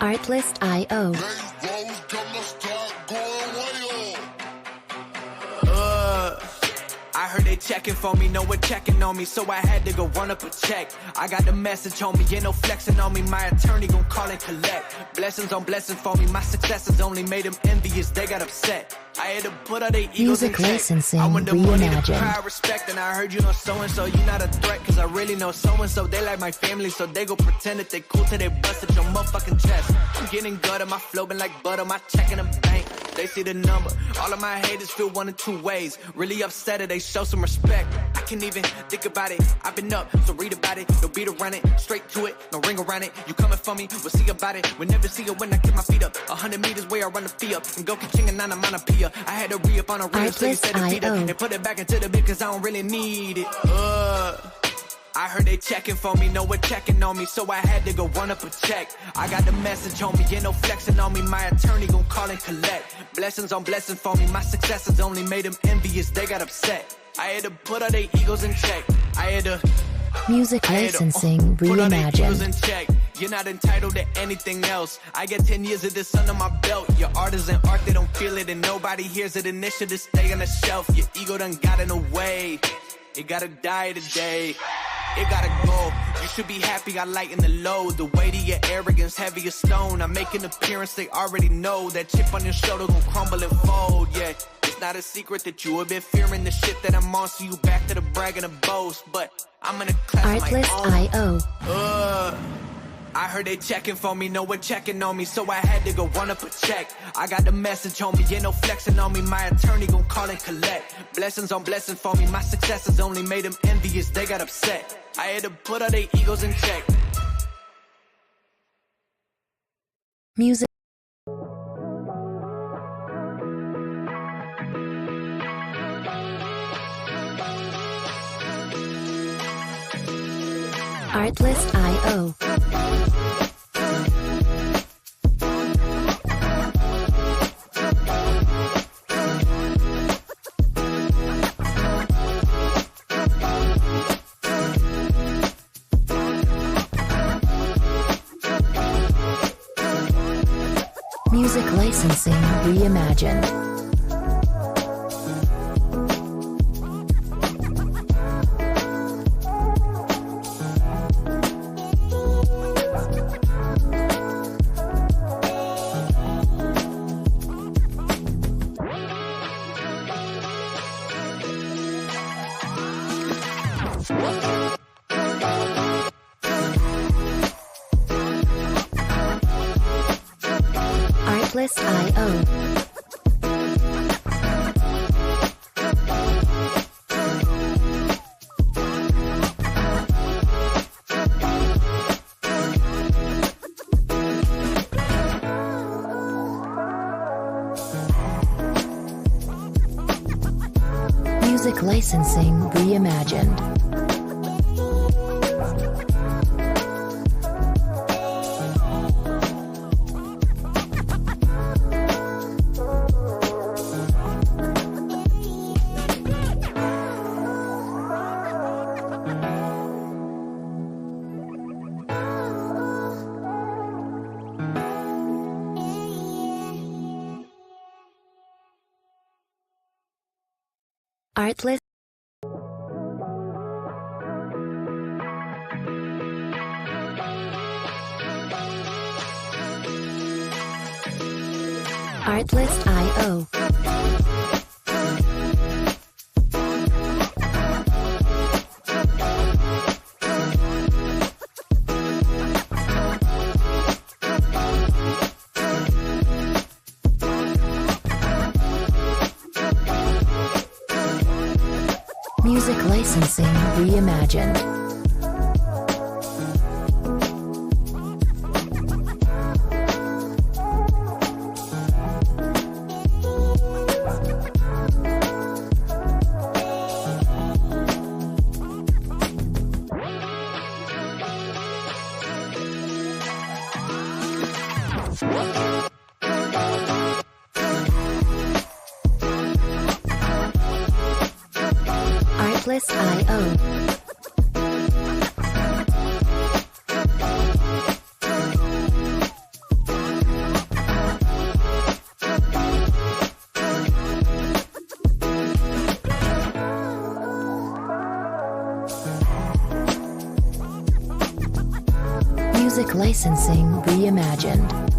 Artlist.io. I heard they checking for me, no one checking on me, so I had to go run up a check. I got the message, homie, ain't no flexing on me, my attorney gon' call and collect. Blessings on blessings for me, my successes only made them envious, they got upset. I had to put all their egos in check. Licensing I want the money, the reimagined. pride, respect, and I heard you know so-and-so, you not a threat, cause I really know so-and-so, they like my family, so they go pretend that they cool till they bust at your motherfucking chest. I'm getting gutter, my flow been like butter, my check in the bank. They see the number. All of my haters feel one of two ways. Really upset or they show some respect. I can't even think about it. I've been up, so read about it. No beat around it, straight to it, no ring around it. You coming for me, we'll see about it. We'll never see it when I get my feet up. 100 meters where I run the fee up. And go catching a nine amount of pia. I had to re-up on a real, so you said to feed up. And put it back into the bit cause I don't really need it. I heard they checking for me, no one checking on me, so I had to go run up a check. I got the message, homie, ain't no flexing on me, my attorney gon' call and collect. Blessings on blessings for me, my successes only made them envious, they got upset. I had to put all their egos in check. I had to Music licensing put all their egos reimagined. in check. You're not entitled to anything else. I get 10 years of this under my belt. Your art isn't art, they don't feel it, and nobody hears it. And this should just stay on the shelf. Your ego done got in the way. It gotta die today. It gotta go. You should be happy I lighten the load. The weight of your arrogance, heavy as stone. I make an appearance, they already know. That chip on your shoulder gon' crumble and fold, yeah. It's not a secret that you have been fearing the shit that I'm on. So you back to the brag and the boast. But I'm in a class of my own. Artlist.io. I heard they checking for me, no one checking on me, so I had to go run up a check. I got the message, homie, ain't no flexing on me, my attorney gon' call and collect. Blessings on blessings for me, my successes only made them envious, they got upset. I had to put all their egos in check. Music. Artlist.io. Music licensing reimagined. Artlist.io. Music licensing reimagined. Artlist. Artlist.io. Music licensing reimagined. Artlist.io. Music licensing reimagined.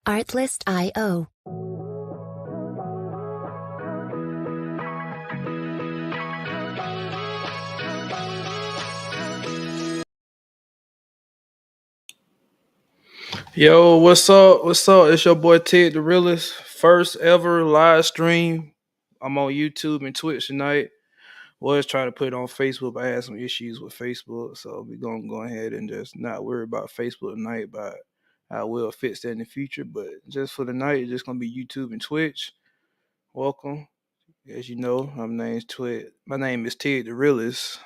Artlist.io. Yo, what's up? What's up? It's your boy Ted the Realist. First ever live stream. I'm on YouTube and Twitch tonight. Was trying to put it on Facebook, but I had some issues with Facebook, so we're gonna go ahead and just not worry about Facebook tonight, but I will fix that in the future. But just for the night, it's just gonna be YouTube and Twitch. Welcome. As you know, my name is Ted the Realist.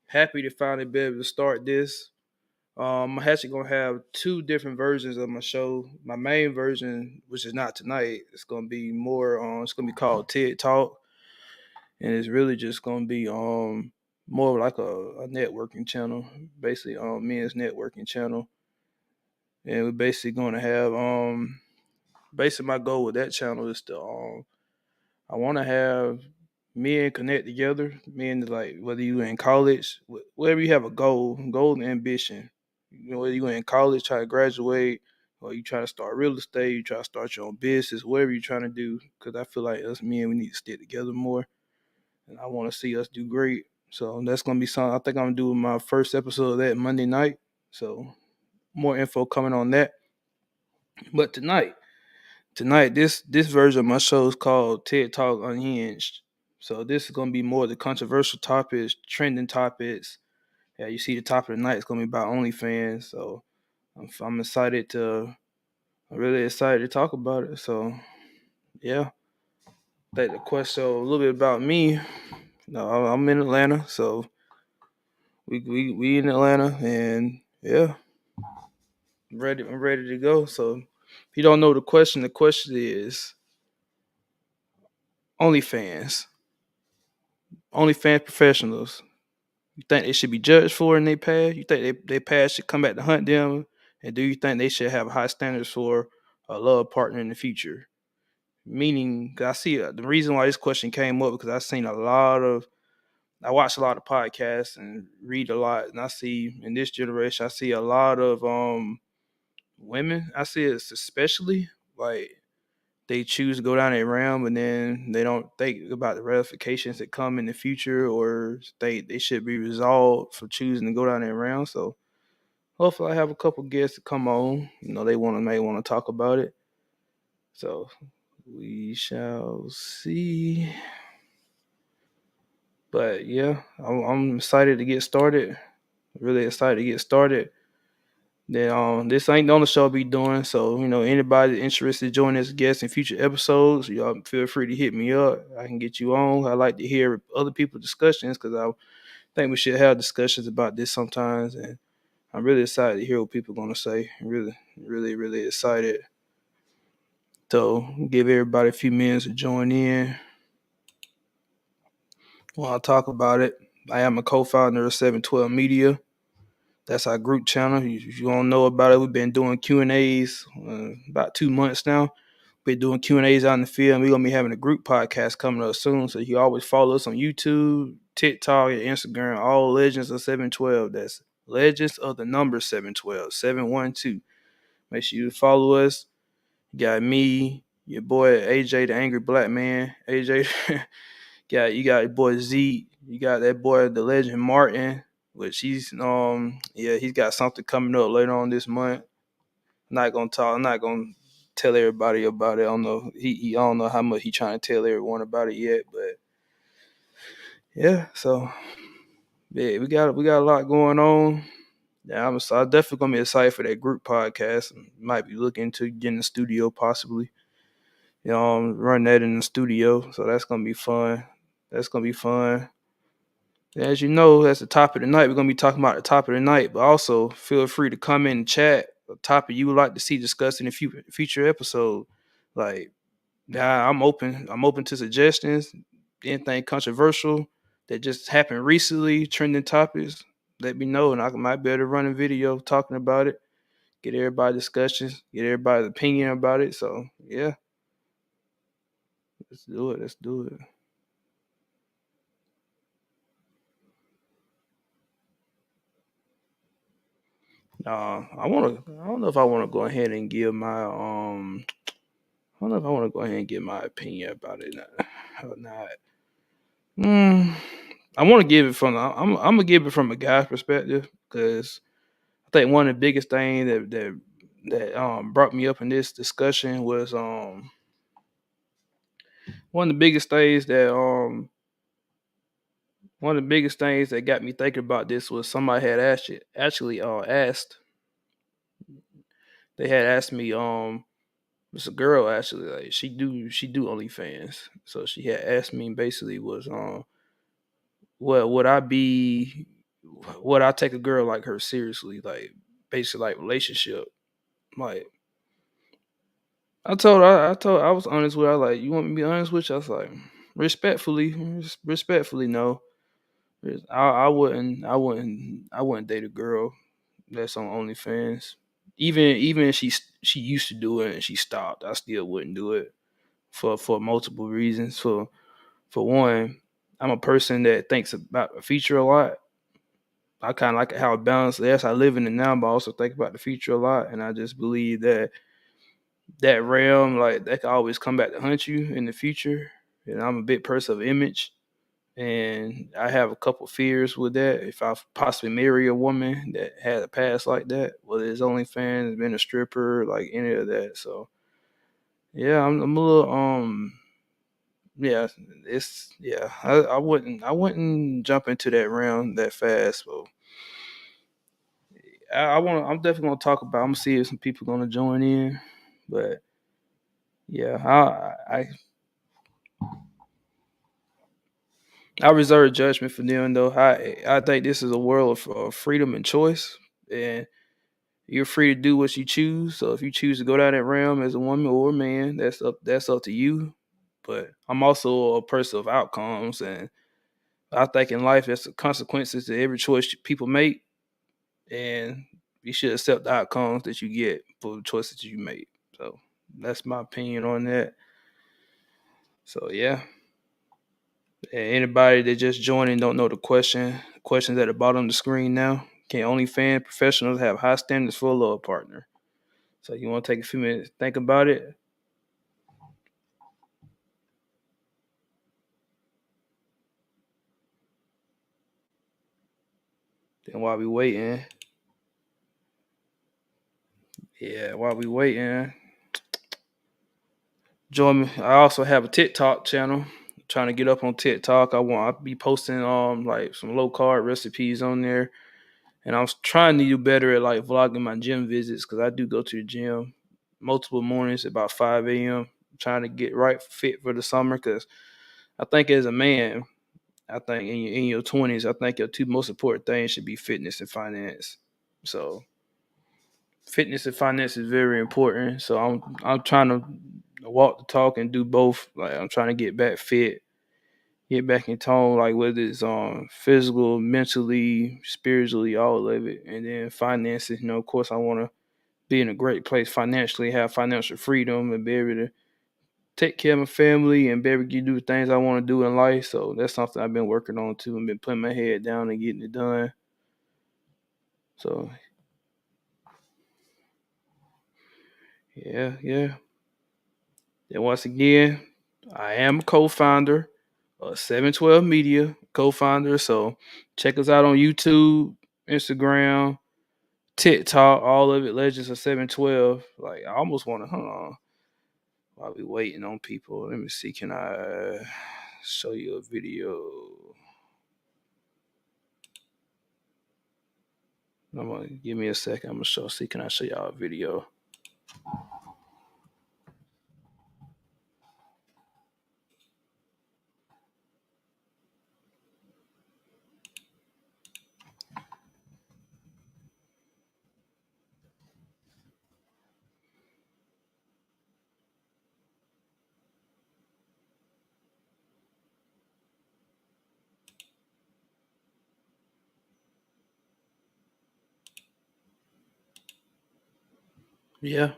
Happy to finally be able to start this. I'm actually gonna have two different versions of my show. My main version, which is not tonight, it's gonna be more. It's gonna be called TED Talk, and it's really just gonna be more like a networking channel, basically men's networking channel. And we're basically gonna have basically my goal with that channel is to I want to have men connect together. Men like whether you in college, wherever you have a goal and ambition. You know, whether you in college, try to graduate, or you try to start real estate, you try to start your own business, whatever you're trying to do. Because I feel like us men, we need to stick together more, and I want to see us do great. So that's gonna be something I think I'm gonna do my first episode of that Monday night. So more info coming on that. But tonight, this version of my show is called TED Talk Unhinged. So this is gonna be more of the controversial topics, trending topics. Yeah, you see the top of the night is gonna be about ONLYFANS. So I'm excited I'm really excited to talk about it. So yeah, that the question a little bit about me. No, I'm in Atlanta, so we in Atlanta, and yeah, I'm ready to go. So if you don't know the question is OnlyFans. OnlyFans professionals. You think they should be judged for in their past? You think they past should come back to hunt them? And do you think they should have high standards for a love partner in the future? Meaning, 'cause I see the reason why this question came up because I watch a lot of podcasts and read a lot, and I see in this generation, I see a lot of women. I see it especially like they choose to go down that realm and then they don't think about the ramifications that come in the future, or they should be resolved for choosing to go down that realm. So hopefully I have a couple guests to come on. You know, may want to talk about it. So we shall see. But yeah, I'm excited to get started. Really excited to get started. Then this ain't the only show I'll be doing. So, you know, anybody interested in joining as guests in future episodes, y'all feel free to hit me up. I can get you on. I like to hear other people's discussions because I think we should have discussions about this sometimes. And I'm really excited to hear what people are gonna say. Really, really, really excited. So give everybody a few minutes to join in while I talk about it. I am a co-founder of 712 Media. That's our group channel. If you don't know about it, we've been doing Q&As about 2 months now. We're doing Q&As out in the field, and we're going to be having a group podcast coming up soon. So you always follow us on YouTube, TikTok, and Instagram, all Legends of 712. That's Legends of the number 712, 712. Make sure you follow us. You got me, your boy AJ, the Angry Black Man. AJ, you got your boy Z. You got that boy, the legend Martin, which he's got something coming up later on this month. I'm not gonna tell everybody about it. I don't know. I don't know how much he trying to tell everyone about it yet, but yeah, so yeah, we got a lot going on. Yeah, I'm definitely gonna be excited for that group podcast. Might be looking to get in the studio possibly. Run that in the studio. So that's gonna be fun. That's gonna be fun. As you know, that's the top of the night. We're gonna be talking about the top of the night, but also feel free to come in and chat a topic you would like to see discussed in a future episode. Like, yeah, I'm open. I'm open to suggestions. Anything controversial that just happened recently, trending topics. Let me know, and I might be able to run a video talking about it. Get everybody discussions. Get everybody's opinion about it. So yeah, let's do it. Let's do it. I want to. I don't know if I want to go ahead and give my I don't know if I want to go ahead and give my opinion about it or not. Mm, I want to give it from. I'm gonna give it from a guy's perspective because I think one of the biggest things that brought me up in this discussion was one of the biggest things that one of the biggest things that got me thinking about this was somebody had actually asked they had asked me it's a girl actually, like she do OnlyFans. So she had asked me basically was what would I take a girl like her seriously, like basically like relationship. Like I was honest with her. Like, you want me to be honest with you? I was like, respectfully, no. I wouldn't date a girl that's on OnlyFans. Even if she used to do it and she stopped, I still wouldn't do it for multiple reasons. For one, I'm a person that thinks about the future a lot. I kind of like how it balanced. Yes, I live in it now, but I also think about the future a lot, and I just believe that that realm, like that, can always come back to hunt you in the future. And I'm a big person of image, and I have a couple fears with that. If I possibly marry a woman that had a past like that, whether it's OnlyFans, been a stripper, like any of that. So yeah, I'm a little yeah, I wouldn't jump into that round that fast. So I'm definitely gonna talk about. I'm gonna see if some people gonna join in, but yeah, I reserve judgment for them though. I think this is a world of freedom and choice, and you're free to do what you choose. So if you choose to go down that realm as a woman or a man, that's up to you. But I'm also a person of outcomes, and I think in life there's consequences to every choice people make, and you should accept the outcomes that you get for the choices you make. So that's my opinion on that. So yeah, and anybody that just joined and don't know the questions at the bottom of the screen now. Can OnlyFans professionals have high standards for a love partner? So you want to take a few minutes to think about it. Then while we waiting, while we waiting, join me. I also have a TikTok channel. Trying to get up on TikTok. I'll be posting like some low carb recipes on there. And I was trying to do better at like vlogging my gym visits because I do go to the gym multiple mornings about 5 a.m. Trying to get right fit for the summer because I think as a man, I think in your 20s, I think your two most important things should be fitness and finance. So fitness and finance is very important. So I'm trying to walk the talk and do both. Like I'm trying to get back fit, get back in tone, like whether it's physical, mentally, spiritually, all of it. And then finances, of course I wanna be in a great place financially, have financial freedom and be able to take care of my family and be able to do the things I want to do in life. So that's something I've been working on too and been putting my head down and getting it done. So yeah. And once again, I am a co-founder of 712 Media, co-founder. So check us out on YouTube, Instagram, TikTok, all of it, Legends of 712. Like I almost want to hold on while we waiting on people. Let me see, can I show you a video? I'm gonna give me a second. I'm gonna see. Can I show y'all a video? Yeah.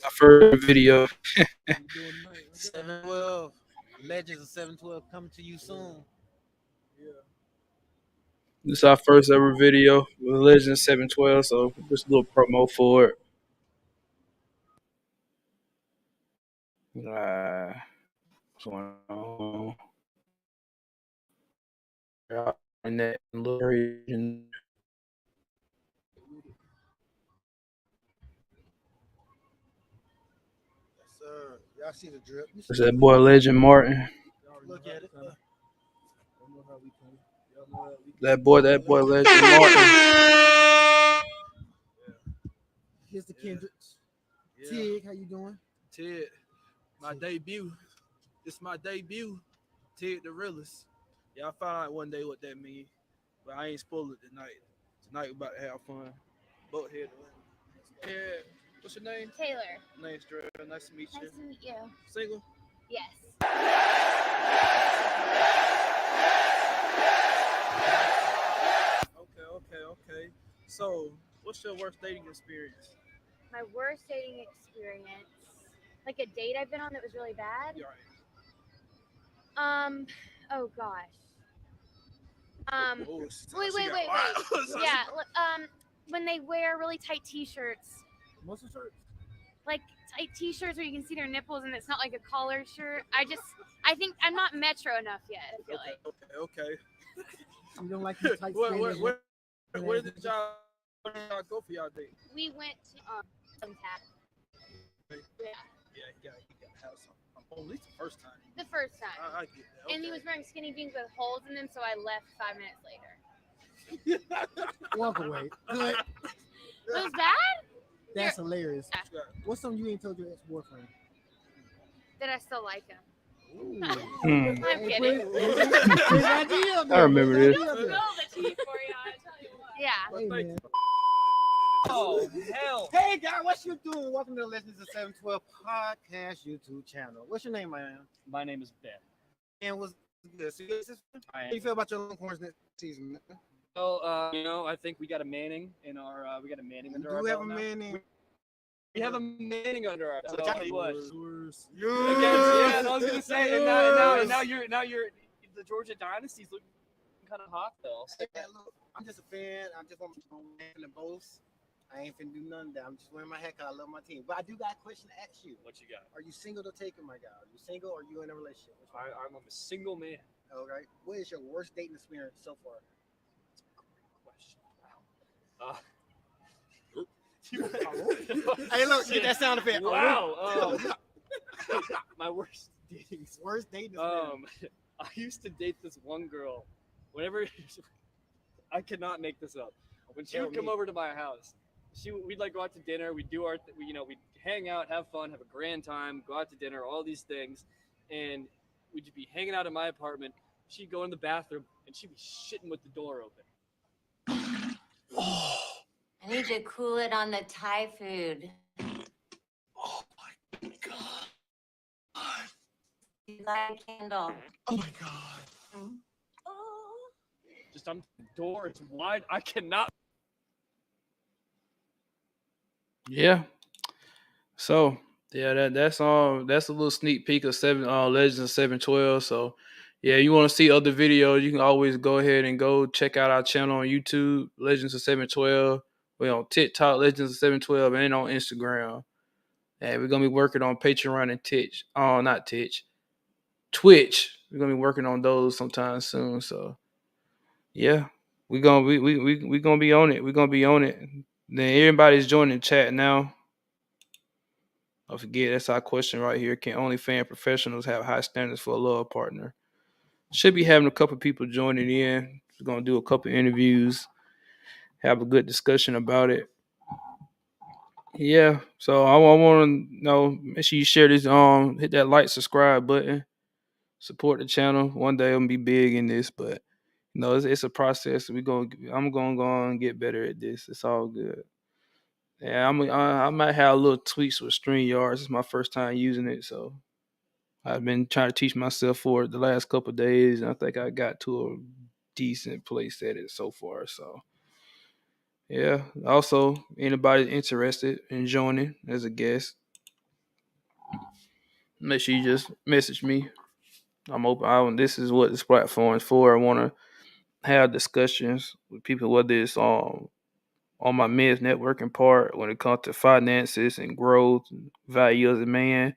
My first video. 712. Legends of 712 coming to you soon. This is our first ever video with Legend 712. So just a little promo for it. What's going on? In that little region. Yes, sir. Y'all see the drip. It's that boy Legend Martin. Look at it. That boy Legend Martin. Here's the Kendricks. Tyg, how you doing? Ted, my debut. This my debut. Ted the realest. Y'all find out one day what that means. But I ain't spoil it tonight. Tonight we about to have fun. Boat head. Yeah. What's your name? Taylor. Name's Drew. Nice to meet you. Nice to meet you. Single? Yes. Okay. So, what's your worst dating experience? My worst dating experience, like a date I've been on that was really bad. You're right. Oh gosh. Oh, Wait. Yeah. When they wear really tight T-shirts, Muscle shirts? like tight T-shirts where you can see their nipples and it's not like a collar shirt. I think I'm not metro enough yet. I feel like. Okay. You don't like the tight Where did y'all go for y'all date? We went to tap. Yeah. Yeah, you gotta have some. At least the first time. The first time. I get that. Okay. And he was wearing skinny jeans with holes in them, so I left 5 minutes later. Walk away. Good. It was bad? That's hilarious. Yeah. What's something you ain't told your ex-boyfriend? That I still like him. Ooh. I'm kidding. I remember this. Spill the tea for you, I tell you what. Yeah. Hey, man. Oh, hell. Hey, guys, what you doing? Welcome to the Legends of 712 Podcast YouTube channel. What's your name, man? My name is Ben. And what's good? So, I how do you feel about your Longhorns next season, man? Well, I think we got a Manning in our under our Do we have belt a now. man? We have a Manning under our belt. I'll tell you what. Yeah, I was gonna say, and now you're the Georgia dynasty's looking kind of hot though. Hey, look, I'm just a fan. I just want my man to boast. I ain't finna do none of that. I'm just wearing my hat 'cause I love my team. But I do got a question to ask you. What you got? Are you single to take it, my guy? Are you single or are you in a relationship? I'm a single man. All right. What is your worst dating experience so far? Question. Wow. Hey, look, get that sound effect. Wow. My worst dating. Worst dating experience. I used to date this one girl. Whenever I cannot make this up. When she would come over to my house, we'd like go out to dinner. We'd do we'd hang out, have fun, have a grand time, go out to dinner, all these things, and we'd just be hanging out in my apartment. She'd go in the bathroom and she'd be shitting with the door open. I need you to cool it on the Thai food. Oh my God. You light a candle. Oh my God. Just the door is wide. I cannot. Yeah. So yeah, that's a little sneak peek of Legends of 712. So yeah, you want to see other videos, you can always go ahead and go check out our channel on YouTube, Legends of 712. We're on TikTok, Legends of 712, and on Instagram. And we're gonna be working on Patreon and Twitch. Oh, not Twitch. Twitch. We're gonna be working on those sometime soon. So yeah, we gonna be on it. We're gonna be on it. Then everybody's joining the chat now. Don't forget, that's our question right here. Can OnlyFans professionals have high standards for a love partner? Should be having a couple people joining in. We're gonna do a couple interviews, have a good discussion about it. Yeah, so I want to know. Make sure you share this. Hit that like, subscribe button. Support the channel. One day I'm gonna be big in this, but it's a process. I'm gonna go and get better at this. It's all good. Yeah, I might have little tweaks with StreamYards. It's my first time using it, so I've been trying to teach myself for it the last couple of days, and I think I got to a decent place at it so far. So yeah. Also, anybody interested in joining as a guest, make sure you just message me. I'm open. This is what this platform is for. I want to have discussions with people, whether it's on my men's networking part when it comes to finances and growth and value as a man,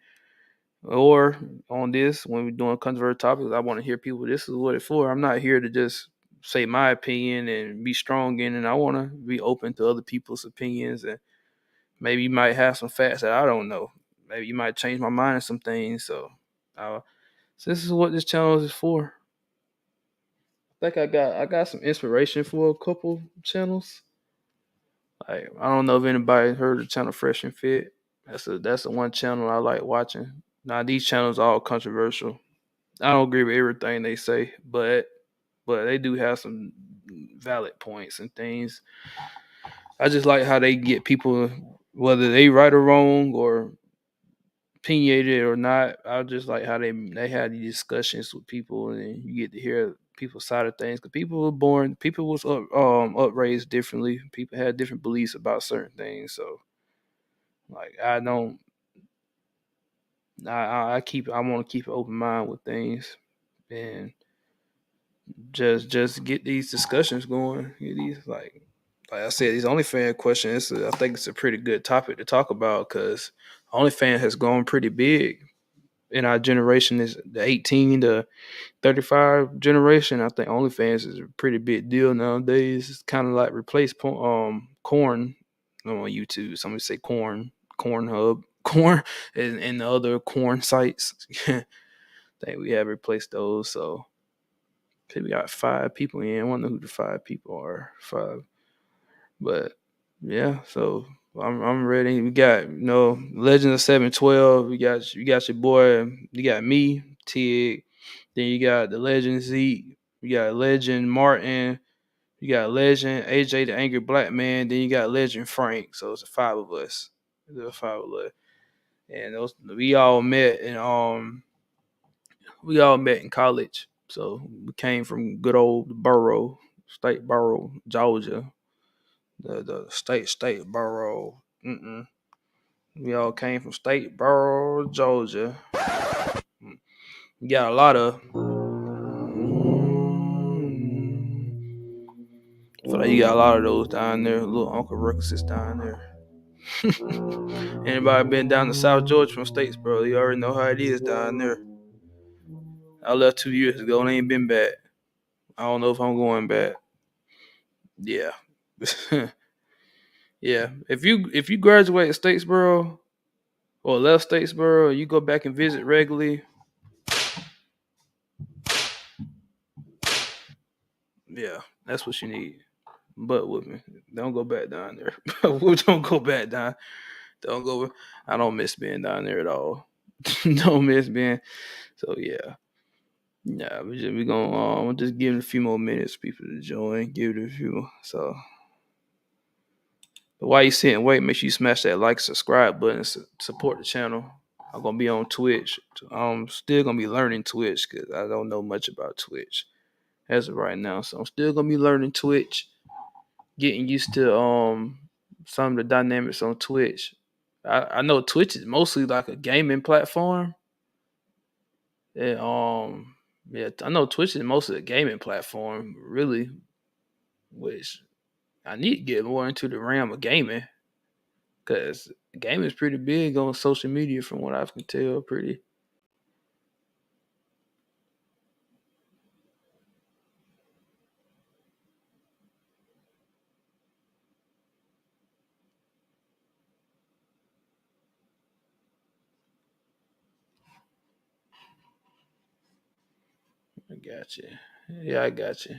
or on this when we're doing controversial topics. I want to hear people. This is what it's for. I'm not here to just say my opinion and be strong in it. I want to be open to other people's opinions, and maybe you might have some facts that I don't know. Maybe you might change my mind on some things. So this is what this channel is for. I think I got some inspiration for a couple channels. Like, I don't know if anybody heard of the channel Fresh and Fit. That's the one channel I like watching. Now these channels are all controversial. I don't agree with everything they say, but they do have some valid points and things. I just like how they get people, whether they right or wrong or opinionated or not. I just like how they have these discussions with people, and you get to hear people's side of things. Because people was upraised differently. People had different beliefs about certain things. So, like, I don't. I want to keep an open mind with things, and just get these discussions going. Get these like I said, these OnlyFans questions. I think it's a pretty good topic to talk about because OnlyFans has gone pretty big in our generation. Is the 18 to 35 generation. I think OnlyFans is a pretty big deal nowadays. It's kind of like replaced corn on YouTube. Somebody say Cornhub, corn, and the other corn sites. I think we have replaced those. So we got 5 people in. I wonder who the 5 people are. 5, but yeah. So I'm ready. We got Legend of 712. You got your boy. You got me, Tyg. Then you got the Legend Z. You got Legend Martin. You got Legend AJ, the Angry Black Man. Then you got Legend Frank. So it's 5 of us. There's 5 of us, and we all met in college. So we came from good old State Borough, Georgia. The state borough. We all came from State Borough, Georgia. You got a lot of. I feel like you got a lot of those down there. Little Uncle Ruckus is down there. Anybody been down to South Georgia from Statesboro? You already know how it is down there. I left 2 years ago and ain't been back. I don't know if I'm going back. Yeah. Yeah. If you graduate at Statesboro or left Statesboro, you go back and visit regularly. Yeah, that's what you need. But with me, don't go back down there. Don't go back down. Don't go. I don't miss being down there at all. Don't miss being. So yeah. We gonna we'll just give it a few more minutes for people to join. Give it a few. So, but while you sit and wait, make sure you smash that like, subscribe button, support the channel. I'm gonna be on Twitch. I'm still gonna be learning Twitch because I don't know much about Twitch. as of right now. So I'm still gonna be learning Twitch, getting used to some of the dynamics on Twitch. I know Twitch is mostly like a gaming platform. And yeah, I know Twitch is mostly a gaming platform, really, which I need to get more into the realm of gaming. Cause gaming is pretty big on social media from what I can tell, pretty. I got you. Yeah, I got you.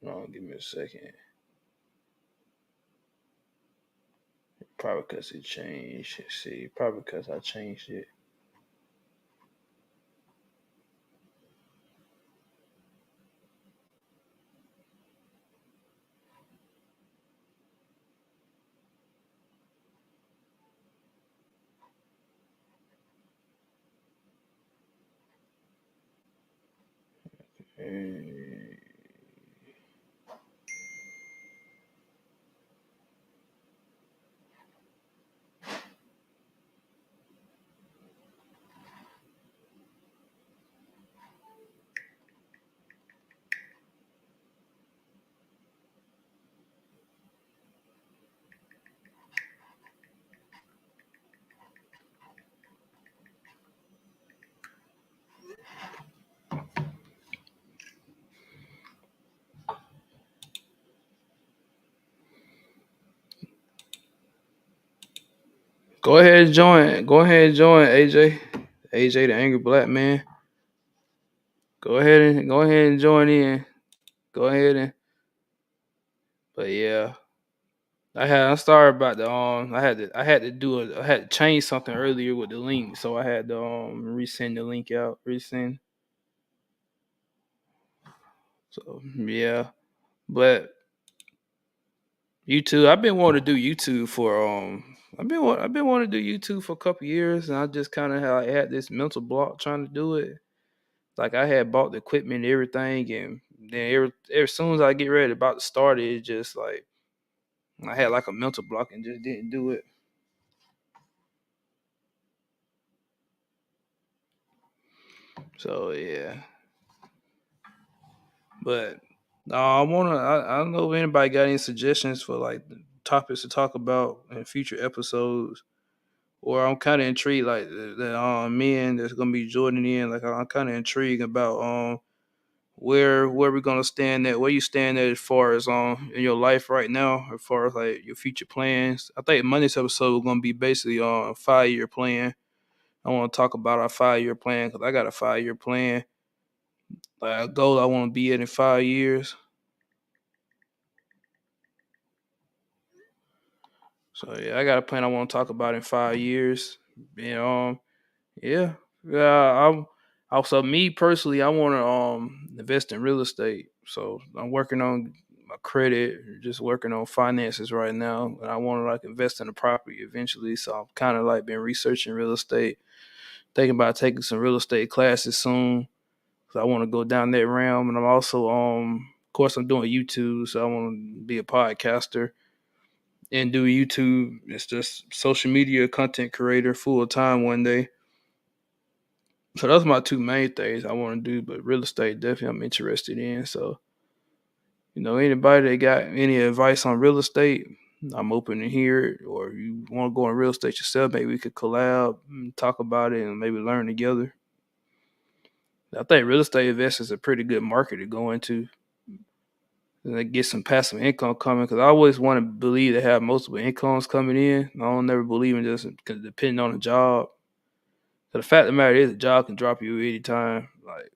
Hold on, give me a second. Probably because it changed. Let's see, probably because I changed it. Eh, Go ahead and join. Go ahead and join AJ. AJ the Angry Black Man. Go ahead and join in. Go ahead and but yeah. I started about the I had to I had to change something earlier with the link, so I had to resend the link out. Resend. So yeah. But YouTube, I've been wanting to do YouTube for I've been wanting to do YouTube for a couple years, and I just kind of had this mental block trying to do it. Like I had bought the equipment and everything, and then as soon as I get ready about to start it, it's just like I had like a mental block and just didn't do it. So yeah, but I don't know if anybody got any suggestions for like topics to talk about in future episodes. Or I'm kind of intrigued, like the men that's gonna be joining in. Like I'm kind of intrigued about where we're gonna stand at, where you stand at as far as in your life right now, as far as like your future plans. I think Monday's episode is gonna be basically on a 5-year plan. I want to talk about our 5-year plan because I got a 5-year plan, like a goal I want to be in 5 years. So yeah, I got a plan I want to talk about in 5 years. And yeah, yeah. I'm also me personally. I want to invest in real estate. So I'm working on my credit, just working on finances right now. And I want to like invest in a property eventually. So I'm kind of like been researching real estate, thinking about taking some real estate classes soon. So I want to go down that realm. And I'm also of course I'm doing YouTube. So I want to be a podcaster and do YouTube. It's just social media content creator full time one day. So those are my two main things I want to do, but real estate definitely I'm interested in. So, anybody that got any advice on real estate, I'm open to hear it. Or if you want to go in real estate yourself, maybe we could collab and talk about it and maybe learn together. I think real estate investors is a pretty good market to go into. And they get some passive income coming because I always want to believe they have multiple incomes coming in. I don't never believe in just depending on the job. So the fact of the matter is, a job can drop you anytime. Like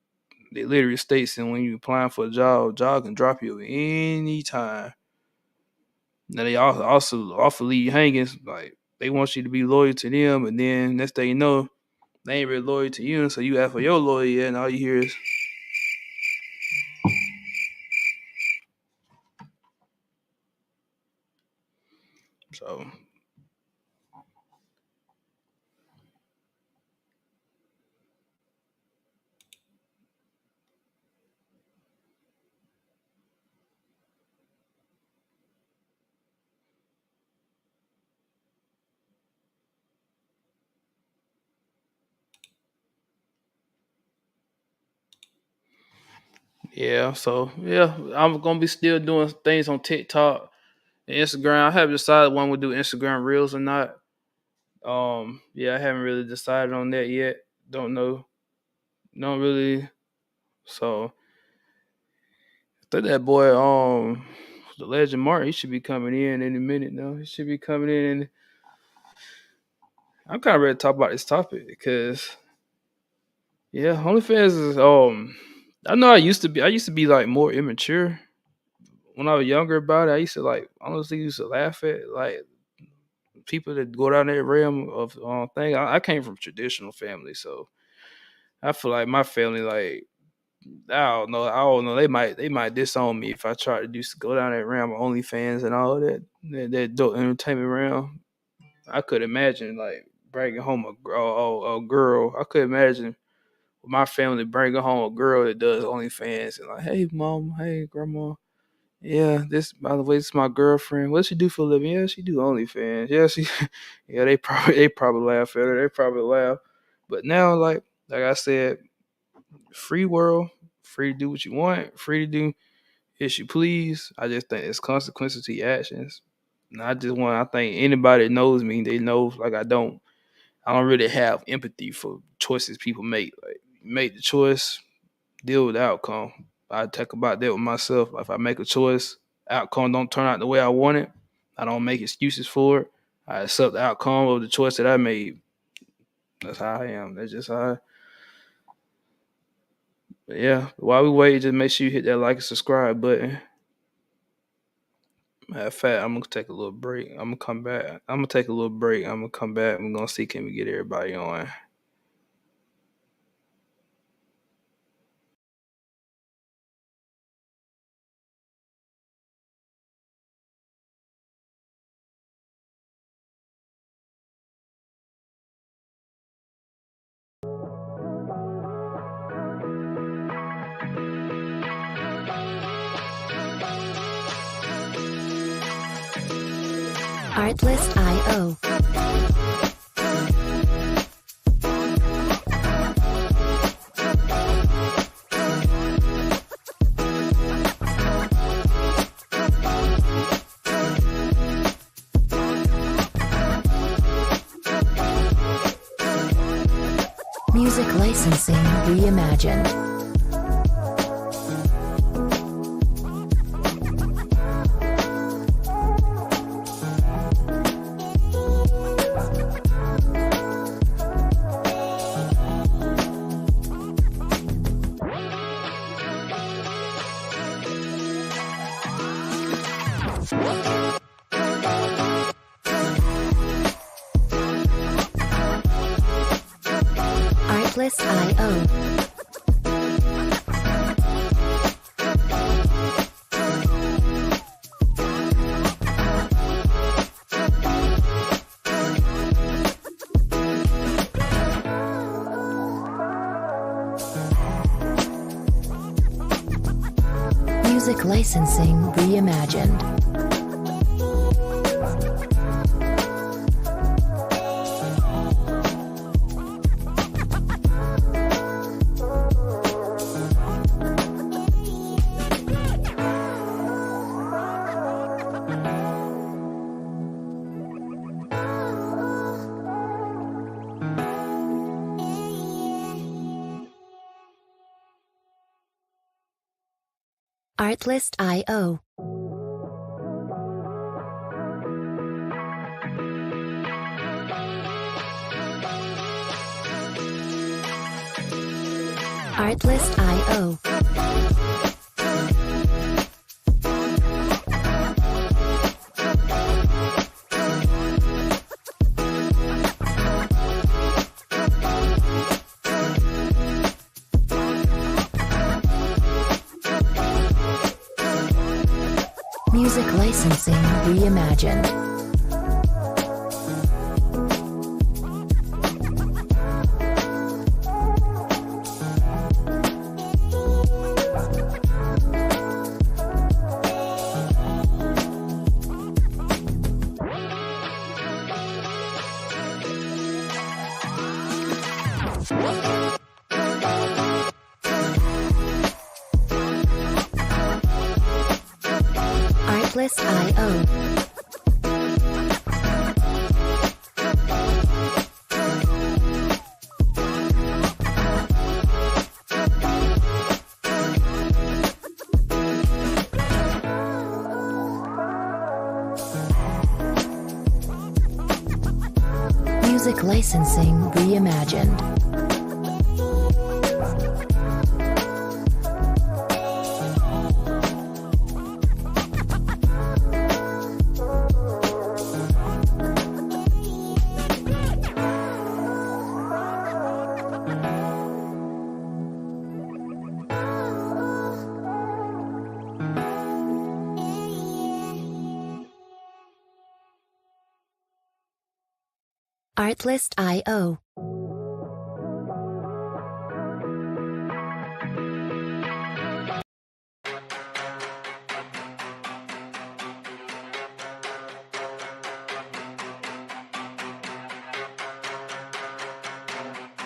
they literally states that when you applying for a job can drop you anytime. Now they also offer leave hanging. Like they want you to be loyal to them, and then next thing you know, they ain't really loyal to you. So you ask for your lawyer, and all you hear is. So Yeah, so yeah, I'm gonna be still doing things on TikTok and Instagram. I haven't decided when we'll do Instagram Reels or not. Yeah, I haven't really decided on that yet. Don't know. Don't really. So I think that boy, the Legend Martin, he should be coming in any minute now. He should be coming in, and I'm kind of ready to talk about this topic because, yeah, OnlyFans is I know I used to be like more immature when I was younger about it. I used to like honestly used to laugh at like people that go down that realm of thing. I came from traditional family, so I feel like my family like I don't know. They might disown me if I try to go down that realm of OnlyFans and all that adult entertainment realm. I could imagine like bringing home a girl. I could imagine my family bringing home a girl that does OnlyFans and like, hey mom, hey grandma, yeah, this by the way, this is my girlfriend. What she do for a living? Yeah, she do OnlyFans. Yeah, she, yeah, they probably laugh at her. They probably laugh. But now, like I said, free world, free to do what you want, free to do as you please. I just think it's consequences to your actions. And I think anybody that knows me, they know like I don't really have empathy for choices people make. Like make the choice, deal with the outcome. I talk about that with myself. If I make a choice, outcome don't turn out the way I want it, I don't make excuses for it. I accept the outcome of the choice that I made. That's how I am. That's just how But yeah, while we wait, just make sure you hit that like and subscribe button. Matter of fact, I'm gonna take a little break. I'm gonna come back. I'm gonna take a little break. I'm gonna come back. I'm gonna see can we get everybody on. Artlist.io. Music licensing reimagined. Artlist.io. Music licensing reimagined. Artlist.io. Artlist.io. Music licensing reimagined. Artlist.io. Music licensing reimagined. Artlist.io.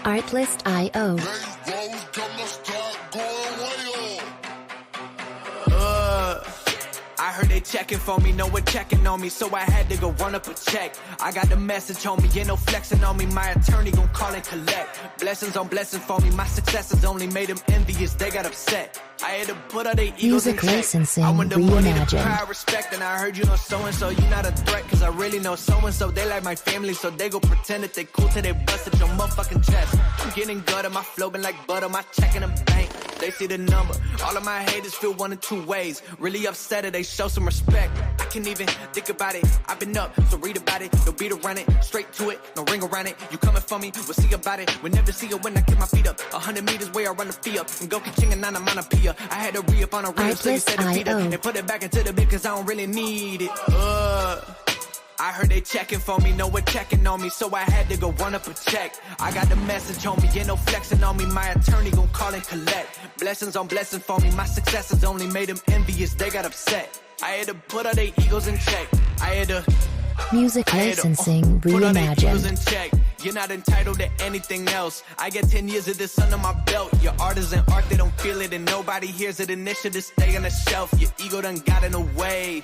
Artlist.io. I heard they checking for me, no one checking on me, so I had to go run up a check. I got the message on me, ain't no flexing on me, my attorney gon' call and collect. Blessings on blessings for me, my successes only made them envious, they got upset. I had to put all their egos in Music check. licensing I want the money, the reimagined. pride, respect, and I heard you know so-and-so, you not a threat, cause I really know so-and-so, they like my family, so they go pretend that they cool till they bust at your motherfucking chest. I'm getting gutter, my flow been like butter, my check in the bank. They see the number. All of my haters feel one of two ways. Really upset or they show some respect. I can't even think about it. I've been up, so read about it. No beat around it, straight to it, no ring around it. You coming for me, we'll see about it. We'll never see it when I get my feet up. 100 meters where I run the fee up. And go ka-ching and I'm on a pia. I had to re-up on a rim, so you said it up. And put it back into the bit, cause I don't really need it. I heard they checking for me, no one checking on me, so I had to go run up a check. I got the message on me, ain't no flexing on me, my attorney gon' call and collect. Blessings on blessings for me, my successes only made them envious, they got upset. I had to put all their egos in check. I had to Music licensing put all their egos in reimagined. check. You're not entitled to anything else. I get 10 years of this under my belt. Your art isn't art, they don't feel it, and nobody hears it, and it should just stay on the shelf. Your ego done got in the way.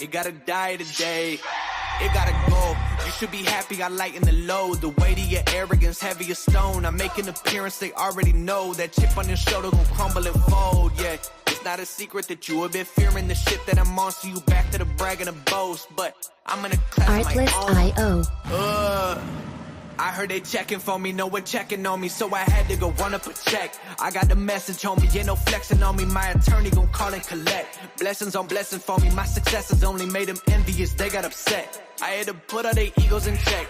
It gotta die today. It gotta go. You should be happy I lighten the load. The weight of your arrogance, heavy as stone. I make an appearance, they already know. That chip on your shoulder gon' crumble and fold, yeah. It's not a secret that you have been fearing the shit that I'm on, so you back to the brag and the boast. But I'm in a class of my own. Artlist.io. I heard they checking for me, no one checking on me, so I had to go run up a check. I got the message on me, ain't no flexing on me, my attorney gon' call and collect. Blessings on blessings for me, my successes only made them envious, they got upset. I had to put all their egos in check.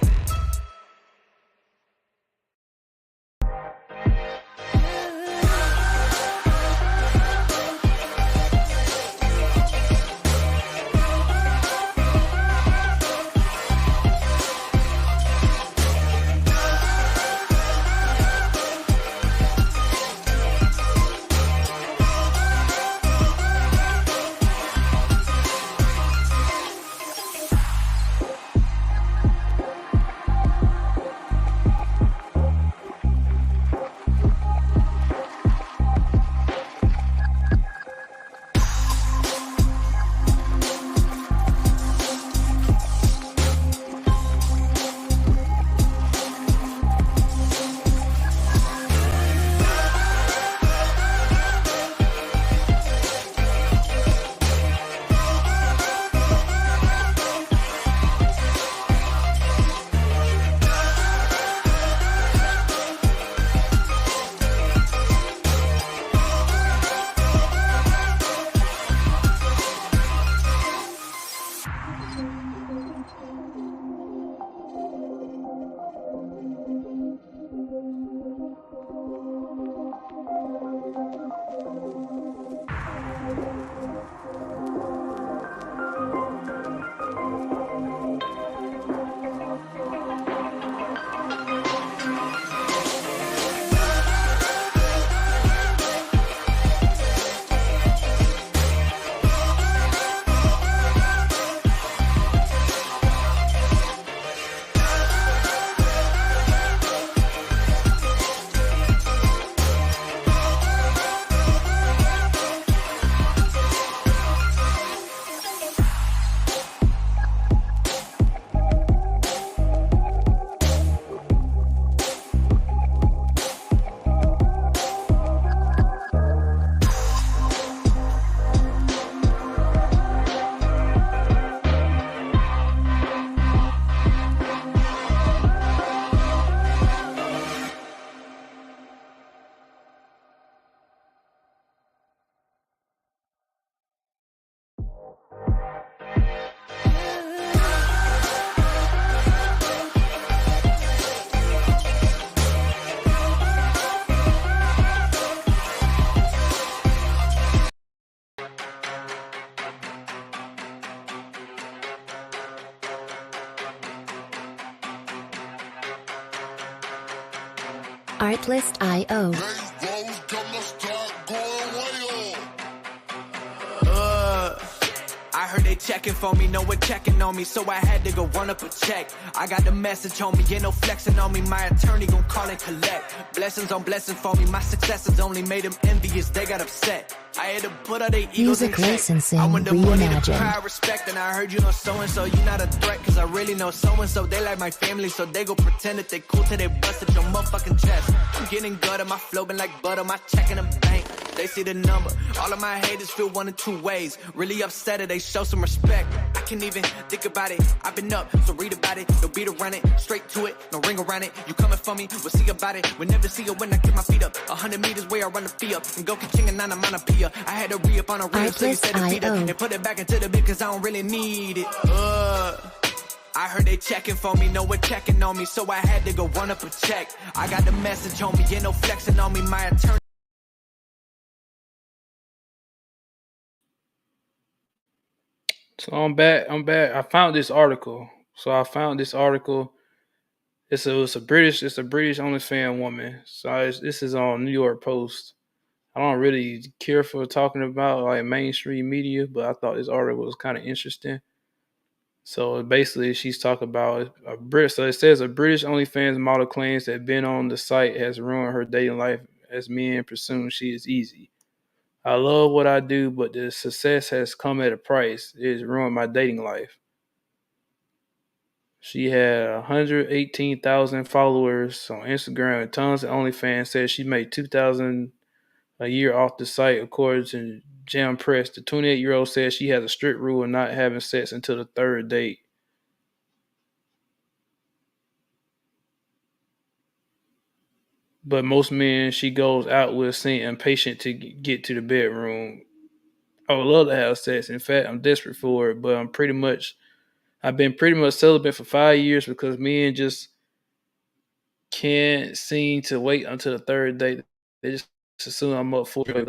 Artlist.io. I heard they checking for me, no one checking on me, so I had to go run up a check. I got the message on me, ain't no flexing on me, my attorney gon' call and collect. Blessings on blessings for me, my successes only made them envious, they got upset. I had to put all their egos Music in check. licensing I want the money, the reimagined. pride, respect, and I heard you know so-and-so, you not a threat, cause I really know so-and-so, they like my family, so they go pretend that they cool till they bust at your motherfucking chest. I'm getting gutter, my flow been like butter, my check in the bank. They see the number. All of my haters feel one of two ways. Really upset or they show some respect. I can't even think about it. I've been up, so read about it. No beat around it, straight to it, no ring around it. You coming for me, we'll see about it. We'll never see it when I get my feet up. 100 meters where I run the fee up. And go catching a nine amount of pia. I had to re-up on a real so you said the feet up. And put it back into the bit cause I don't really need it. I heard they checking for me, no one checking on me, so I had to go run up a check. I got the message on me, ain't no flexing on me, my attorney. So I'm back. I found this article. It's a British OnlyFans woman. So this is on New York Post. I don't really care for talking about like mainstream media, but I thought this article was kind of interesting. So basically, she's talking about a Brit. So it says a British OnlyFans model claims that being on the site has ruined her dating life as men presume she is easy. I love what I do, but the success has come at a price. It has ruined my dating life. She had 118,000 followers on Instagram and tons of OnlyFans. Says she made $2,000 a year off the site, according to Jam Press. The 28-year-old says she has a strict rule of not having sex until the third date. But most men she goes out with seem impatient to get to the bedroom. I would love to have sex. In fact, I'm desperate for it, but I've been pretty much celibate for 5 years because men just can't seem to wait until the third date. They just assume I'm up for it.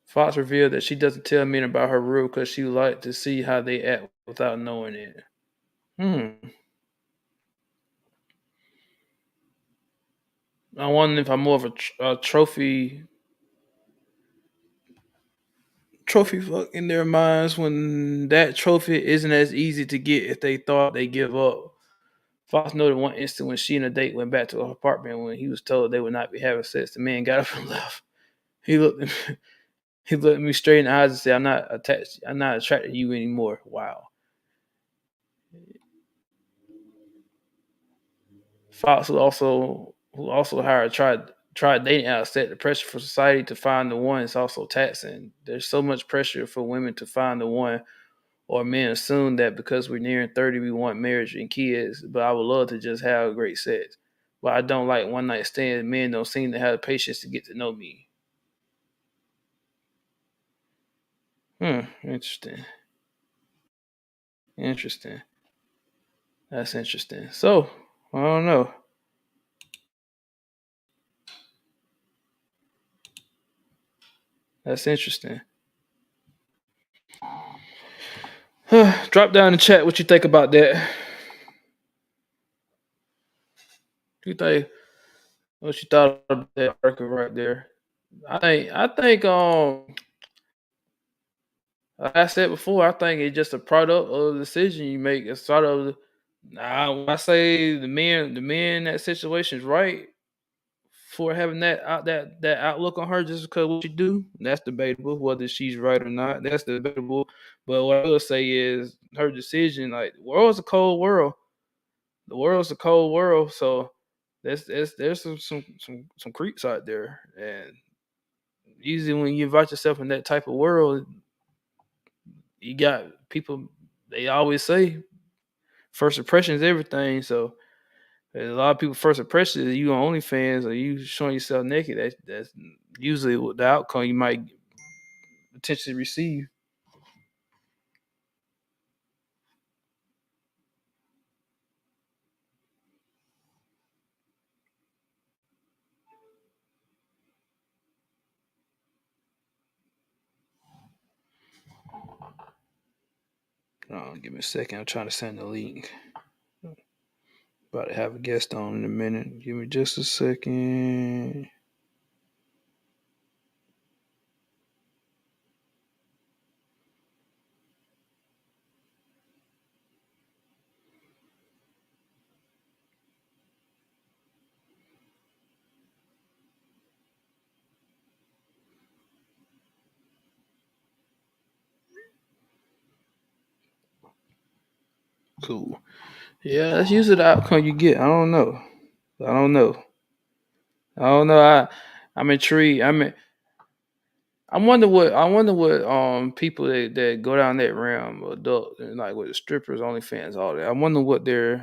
Fox revealed that she doesn't tell men about her rule because she would like to see how they act without knowing it. I wonder if I'm more of a trophy fuck in their minds when that trophy isn't as easy to get if they thought they give up. Fox noted one instant when she and a date went back to her apartment when he was told they would not be having sex. The man got up and left. He looked me straight in the eyes and said, I'm not attracted to you anymore. Wow. Fox, who also hired tried dating out, said the pressure for society to find the one is also taxing. There's so much pressure for women to find the one, or men assume that because we're nearing 30 we want marriage and kids, but I would love to just have great sex. But I don't like one night stands. Men don't seem to have the patience to get to know me. Interesting. That's interesting. So, I don't know. That's interesting. Drop down in the chat what you think about that. What you thought about that article right there? I think like I said before, I think it's just a product of the decision you make. It's sort of when I say the men in that situation is right for having that outlook on her just because what she do. That's debatable whether she's right or not. That's debatable. But what I will say is her decision. Like the world's a cold world. The world's a cold world. So there's some creeps out there, and usually when you invite yourself in that type of world, you got people. They always say first impression is everything. So a lot of people first impression is you on OnlyFans or you showing yourself naked. That's usually what the outcome you might potentially receive. Give me a second. I'm trying to send the link. About to have a guest on in a minute. Give me just a second. Cool. Yeah, that's usually the outcome you get. I don't know. I'm intrigued. I wonder what people that go down that realm, adult and like with the strippers, OnlyFans, all that. I wonder what their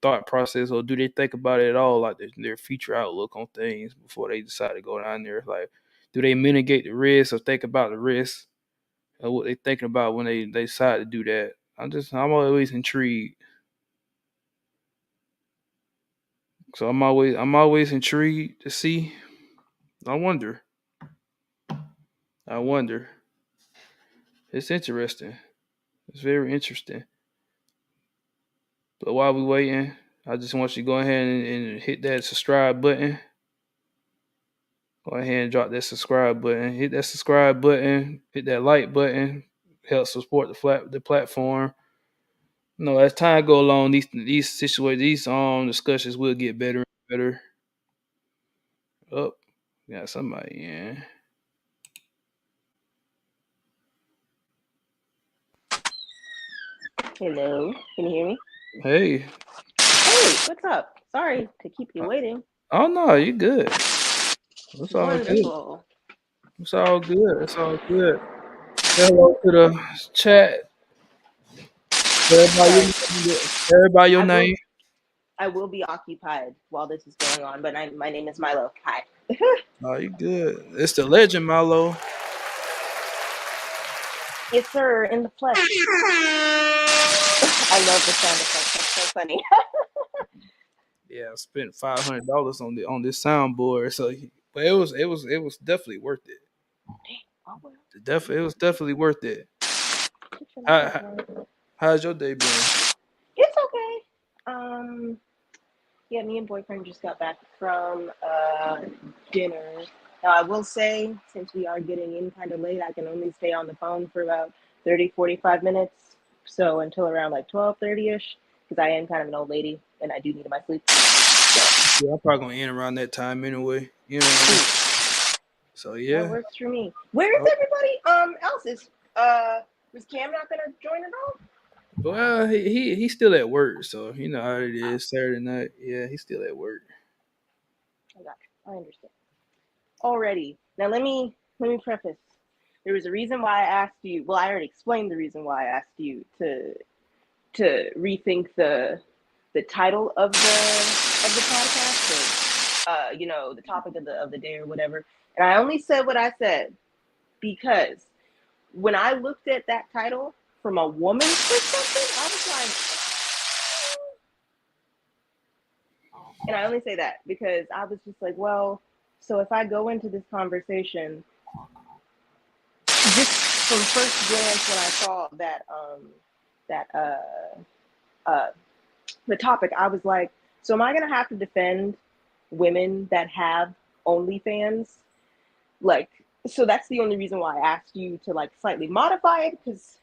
thought process, or do they think about it at all, like their future outlook on things before they decide to go down there. Like, do they mitigate the risk or think about the risk or what they thinking about when they decide to do that? I'm always intrigued. So I'm always intrigued to see. I wonder. It's interesting. It's very interesting. But while we waiting, I just want you to go ahead and hit that subscribe button. Go ahead and drop that subscribe button. Hit that subscribe button. Hit that like button. Help support the platform. You know, as time go along, these situations, these discussions will get better and better. Oh, got somebody in. Hello, can you hear me? Hey. Hey, what's up? Sorry to keep you waiting. Oh no, you good. It's all Wonderful. good. It's all good. It's all good. Hello to the chat. Everybody your name. I will be occupied while this is going on, but my name is Milo. Hi. Oh, you good. It's the legend, Milo. Yes, sir, in the flesh. I love the sound effects. That's so funny. Yeah, I spent $500 on this soundboard, so but it was definitely worth it. It was definitely worth it. How's your day been? It's okay. Yeah, me and boyfriend just got back from dinner. Now, I will say, since we are getting in kind of late, I can only stay on the phone for about 30, 45 minutes. So until around like 12:30ish, because I am kind of an old lady and I do need my sleep. Yeah, I'm probably gonna end around that time anyway. You know what I mean? So yeah, that works for me. Where is everybody else? Was Cam not gonna join at all? Well, he's still at work, so you know how it is. Saturday night, yeah, he's still at work. I got you. I understand. Already. Now let me preface. There was a reason why I asked you. Well, I already explained the reason why I asked you to rethink the title of the podcast, or you know, the topic of the day or whatever. And I only said what I said because when I looked at that title from a woman's perspective, I was like, and I only say that because I was just like, well, so if I go into this conversation, just from first glance when I saw the topic, I was like, so am I gonna have to defend women that have OnlyFans? Like, so that's the only reason why I asked you to like slightly modify it, because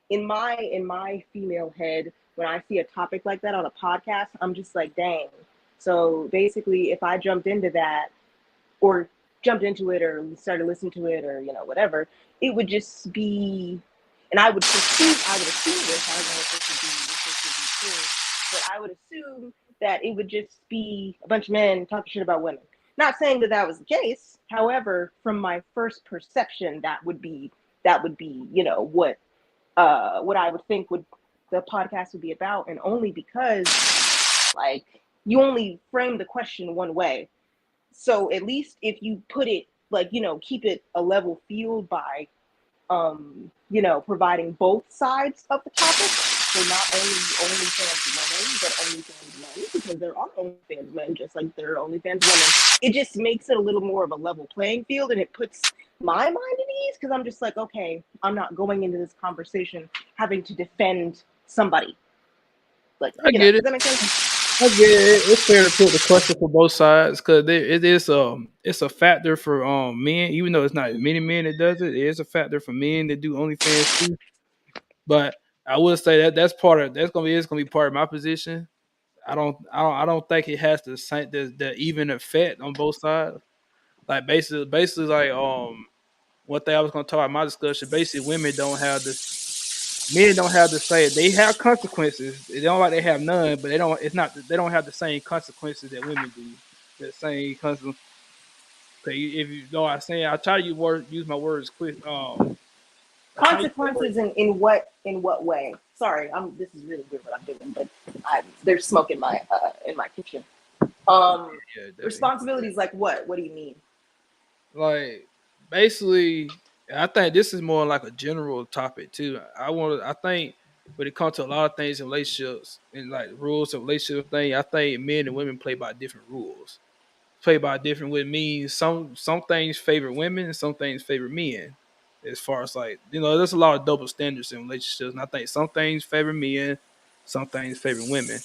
in my female head, when I see a topic like that on a podcast, I'm just like, dang. So basically, if I jumped into that, or jumped into it, or started listening to it, or you know, whatever, it would just be, and I would assume this. I don't know if this would be true, but I would assume that it would just be a bunch of men talking shit about women. Not saying that was the case. However, from my first perception, that would be, you know, what I would think the podcast would be about, and only because like you only frame the question one way. So at least if you put it like, you know, keep it a level field by you know, providing both sides of the topic. So not only OnlyFans women, but OnlyFans men, because there are OnlyFans men just like there are OnlyFans women. It just makes it a little more of a level playing field, and it puts my mind at ease, because I'm just like, okay, I'm not going into this conversation having to defend somebody. Like, I you know, get does it. that make sense? I get it. It's fair to put the question for both sides because it is it's a factor for men, even though it's not as many men that does it. It is a factor for men that do OnlyFans too. But I would say that that's gonna be part of my position. I don't think it has the even effect on both sides. Like basically like one thing I was gonna talk about in my discussion. Basically, men don't have the same. They have consequences. They don't like they have none, but they don't. It's not. They don't have the same consequences that women do. The same consequences. If you know what I'm saying, I try to use my words quick. I try to use my words. Consequences in what way? Sorry, this is really weird what I'm doing, but there's smoke in my kitchen. Responsibilities like what? What do you mean? Like basically, I think this is more like a general topic too. I think when it comes to a lot of things in relationships and like rules of relationship thing, I think men and women play by different rules. Play by different what it means. Some things favor women and some things favor men. As far as like, there's a lot of double standards in relationships, and I think some things favor men, some things favor women.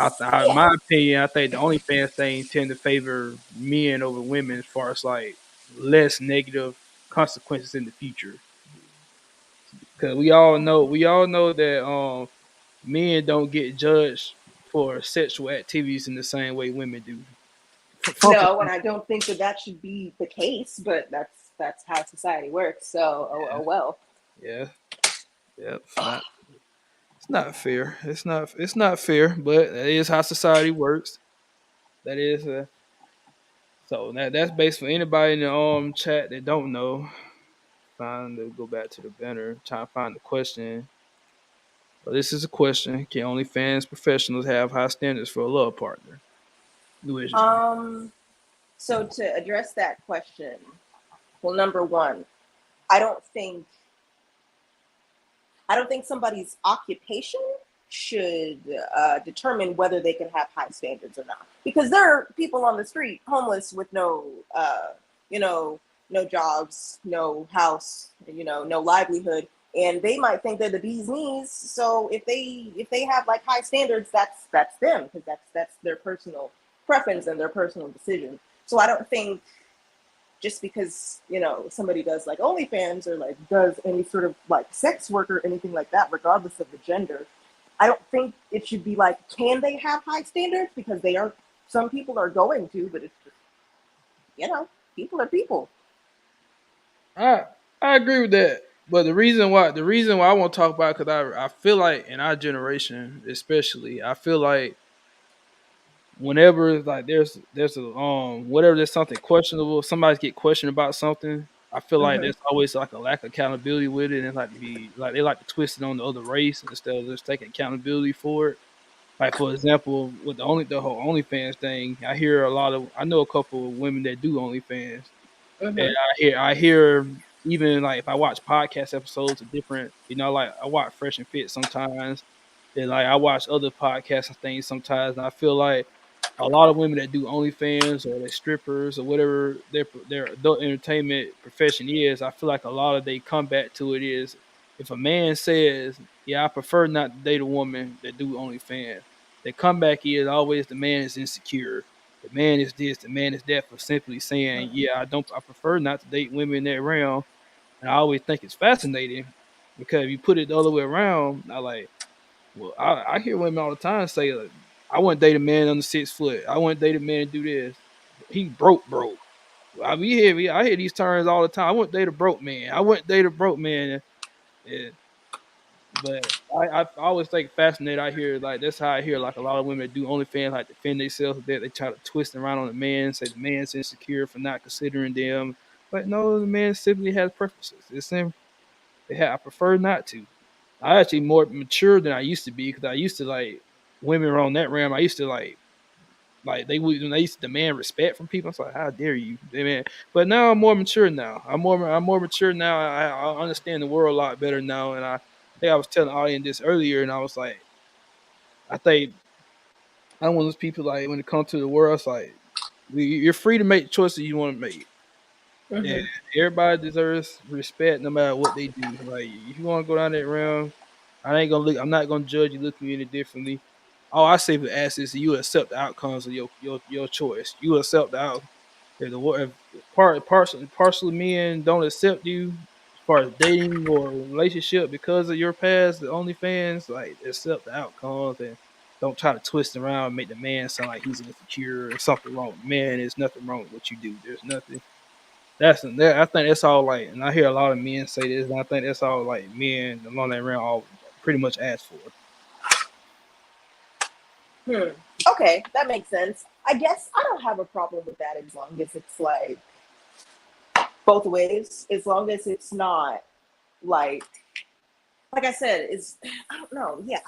In Yeah. my opinion, I think the OnlyFans thing tend to favor men over women as far as like less negative consequences in the future. Because we all know that men don't get judged for sexual activities in the same way women do. No, and I don't think that should be the case, but that's how society works. So, oh well. Yeah, yeah, it's not fair. It's not fair, but that is how society works. That is so that's basically for anybody in the chat that don't know. Go back to the banner, trying to find the question. Well, this is a question: can OnlyFans professionals have high standards for a love partner? So to address that question, well, number one, I don't think somebody's occupation should determine whether they can have high standards or not. Because there are people on the street, homeless, with no jobs, no house, no livelihood, and they might think they're the bee's knees. So if they have like high standards, that's them, because that's their personal preference and their personal decision. So I don't think just because somebody does like OnlyFans or like does any sort of like sex work or anything like that, regardless of the gender, I don't think it should be like, can they have high standards? Because some people are going to, but it's just, people are people. I agree with that, but the reason why I want to talk about it, because I feel like in our generation, especially, I feel like whenever like there's whatever there's something questionable, somebody's get questioned about something, I feel like there's always like a lack of accountability with it, and they like to twist it on the other race instead of just taking accountability for it. Like for example, with the whole OnlyFans thing, I know a couple of women that do OnlyFans, and I hear even like if I watch podcast episodes of different, like I watch Fresh and Fit sometimes, and like I watch other podcasts and things sometimes, and I feel like a lot of women that do OnlyFans or they're strippers or whatever their adult entertainment profession is, I feel like a lot of they come back to it is, if a man says, "Yeah, I prefer not to date a woman that do OnlyFans," the comeback is always the man is insecure. The man is this, the man is that, for simply saying, "Yeah, I prefer not to date women in that realm." And I always think it's fascinating because if you put it the other way around, I hear women all the time say, like, "I wouldn't date a man under 6 foot. I wouldn't date a man to do this. He broke. I hear these terms all the time. I wouldn't date a broke man. I wouldn't date a broke man. But I always think fascinated. I hear like that's how I hear like a lot of women that do OnlyFans like defend themselves with that. They try to twist around on the man, say the man's insecure for not considering them. But no, the man simply has preferences. I prefer not to. I actually more mature than I used to be because I used to like women around that realm. I used to like when they used to demand respect from people. I was like, how dare you, man? But now I'm more mature now. I'm more mature now. I understand the world a lot better now. And I think I was telling the audience this earlier, and I was like, I think I'm one of those people like when it comes to the world, it's like you're free to make choices you want to make. And everybody deserves respect no matter what they do. Like if you want to go down that realm, I'm not gonna judge you, look at you any differently. All I say for ask is you accept the outcomes of your choice. You accept the out. If partially men don't accept you as far as dating or relationship because of your past, the OnlyFans, like accept the outcomes and don't try to twist around and make the man sound like he's insecure or something wrong. Man, there's nothing wrong with what you do. There's nothing. I think that's all like, and I hear a lot of men say this, and I think that's all like men along that realm all pretty much ask for. Okay, that makes sense. I guess I don't have a problem with that as long as it's like both ways. As long as it's not like I said, is I don't know. Yeah,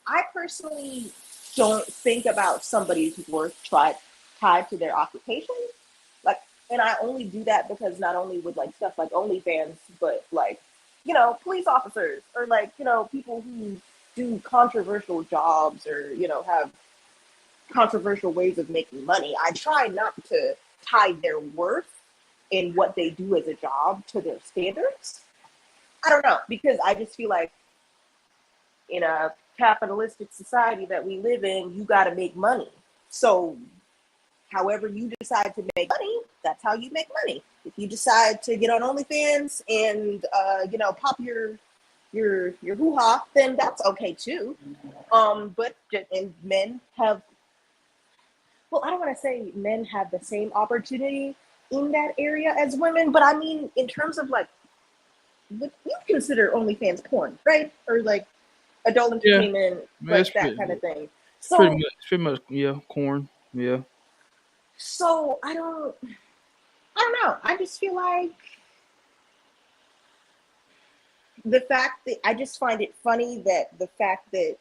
I personally don't think about somebody's worth tied to their occupation. Like, and I only do that because not only with like stuff like OnlyFans, but like, you know, police officers or like, you know, people who do controversial jobs or, you know, have controversial ways of making money. I try not to tie their worth in what they do as a job to their standards. I don't know, because I just feel like in a capitalistic society that we live in, you got to make money. So however you decide to make money, that's how you make money. If you decide to get on OnlyFans and you know, pop your hoo-ha, then that's okay too. But and men have, well, I don't want to say men have the same opportunity in that area as women, but I mean in terms of like what you consider OnlyFans porn, right? Or like adult entertainment, like that kind of thing. So pretty much, yeah, corn, yeah. So I don't know. I just feel like the fact that I just find it funny that the fact that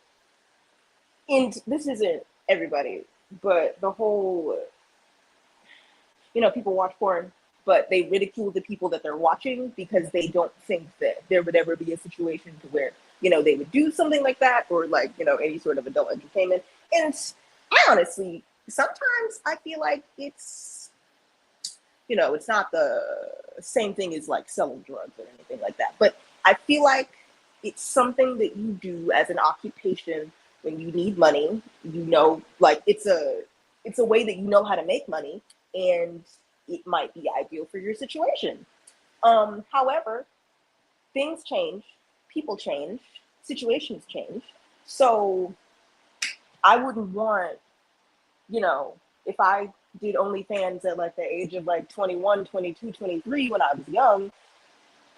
this isn't everybody, but the whole, you know, people watch porn, but they ridicule the people that they're watching because they don't think that there would ever be a situation to where, you know, they would do something like that or like, you know, any sort of adult entertainment. And I honestly, sometimes I feel like it's, you know, it's not the same thing as like selling drugs or anything like that. But I feel like it's something that you do as an occupation when you need money. You know, like it's a way that you know how to make money, and it might be ideal for your situation. However, things change, people change, situations change. So I wouldn't want, you know, if I did OnlyFans at like the age of like 21, 22, 23 when I was young,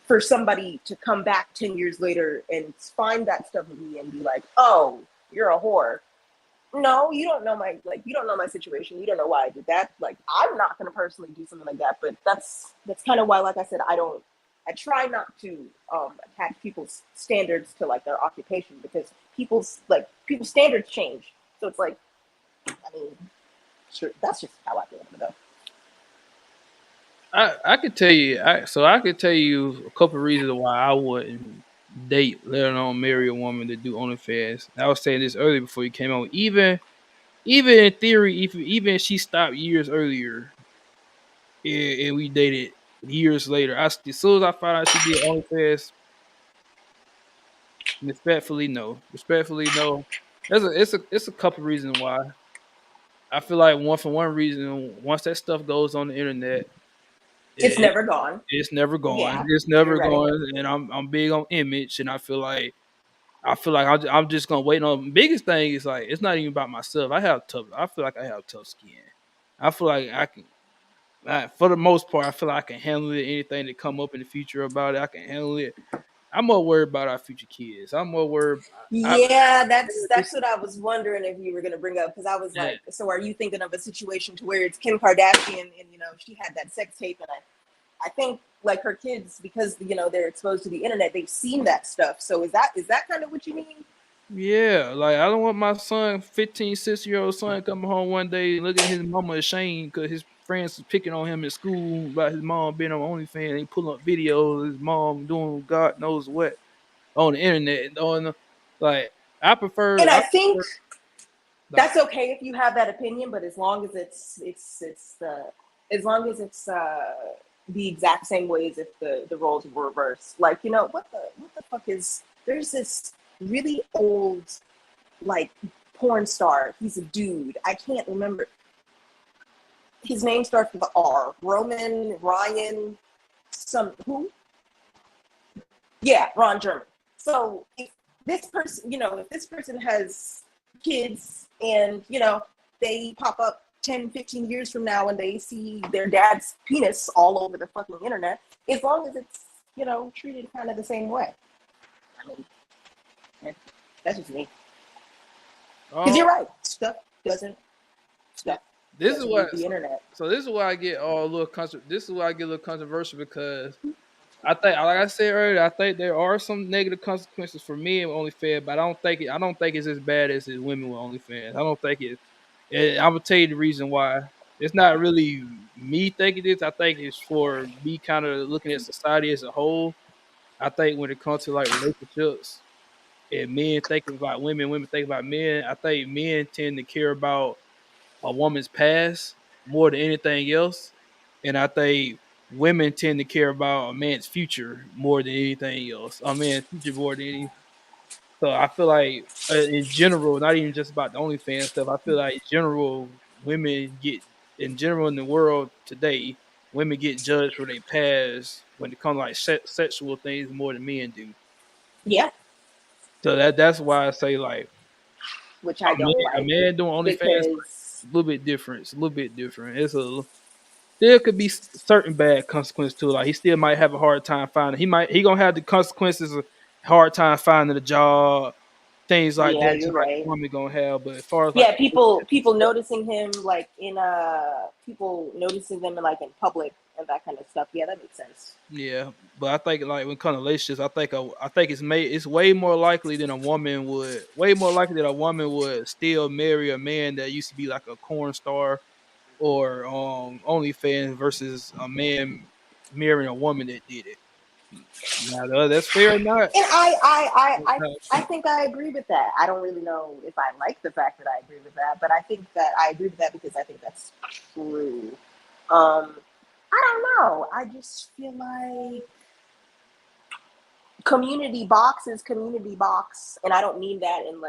for somebody to come back 10 years later and find that stuff with me and be like, oh, you're a whore. No, you don't know my situation. You don't know why I did that. Like, I'm not going to personally do something like that, but that's kind of why, like I said, I try not to attach people's standards to like their occupation, because people's standards change. So it's like, I mean, sure, that's just how I feel about it. I could tell you, I could tell you a couple of reasons why I wouldn't date, let alone marry a woman to do OnlyFans. I was saying this earlier before you came on. Even in theory, even if she stopped years earlier, and we dated years later, as soon as I found out she did OnlyFans, respectfully no. It's a couple reasons why. I feel like one reason, once that stuff goes on the internet, it's never gone. It's never gone. Yeah, it's never right. gone. And I'm big on image, and I feel like I'm just gonna wait on. Biggest thing is like, it's not even about myself. I feel like I have tough skin. I feel like I can, for the most part, I feel like I can handle it. Anything that come up in the future about it, I can handle it. I'm more worried about our future kids. I'm more worried. Yeah, that's what I was wondering if you were gonna bring up, because I was like, so are you thinking of a situation to where it's Kim Kardashian and, you know, she had that sex tape, and I think like her kids, because, you know, they're exposed to the internet, they've seen that stuff. So is that kind of what you mean? Yeah, like I don't want my son, 15, 6-year-old son, coming home one day and looking at his mama ashamed because his friends was picking on him in school about his mom being on OnlyFans. They pulling up videos of his mom doing God knows what on the internet. Like, I prefer. And I think that's okay if you have that opinion, but as long as it's the exact same way as if the roles were reversed. Like, you know, what the fuck is, there's this really old, like, porn star. He's a dude. I can't remember. His name starts with an R. Ryan, who? Yeah, Ron Jeremy. So if this person has kids and, they pop up 10, 15 years from now and they see their dad's penis all over the fucking internet, as long as it's, treated kind of the same way. I mean, that's just me. Because you're right. Stuff doesn't. This is what the internet. So this is why I get a little controversial, because I think, like I said earlier, I think there are some negative consequences for men with OnlyFans, but I don't think it's as bad as women with OnlyFans. I don't think it. I'm gonna tell you the reason why. It's not really me thinking this. I think it's for me kind of looking at society as a whole. I think when it comes to like relationships and men thinking about women, women thinking about men, I think men tend to care about a woman's past more than anything else. And I think women tend to care about a man's future more than anything else. A man's future more than anything. So I feel like in general, not even just about the OnlyFans stuff, I feel like in general, in the world today, women get judged for their past when it comes to like sexual things more than men do. Yeah. So that's why I say, like, which I don't like. A man doing OnlyFans is a little bit different. It's a little bit different. There could be certain bad consequences to it. Like, he still might have a hard time finding. He gonna have the consequences of hard time finding a job, things like that. You're right. Woman gonna have, but as far as people noticing him like people noticing them in public and that kind of stuff. Yeah, that makes sense. Yeah, but I think like when it comes to relationships, I think it's way more likely that a woman would still marry a man that used to be like a porn star or OnlyFans versus a man marrying a woman that did it. Now, that's fair or not. And I think I agree with that. I don't really know if I like the fact that I agree with that, but I think that I agree with that because I think that's true. I don't know. I just feel like community box, and I don't mean that in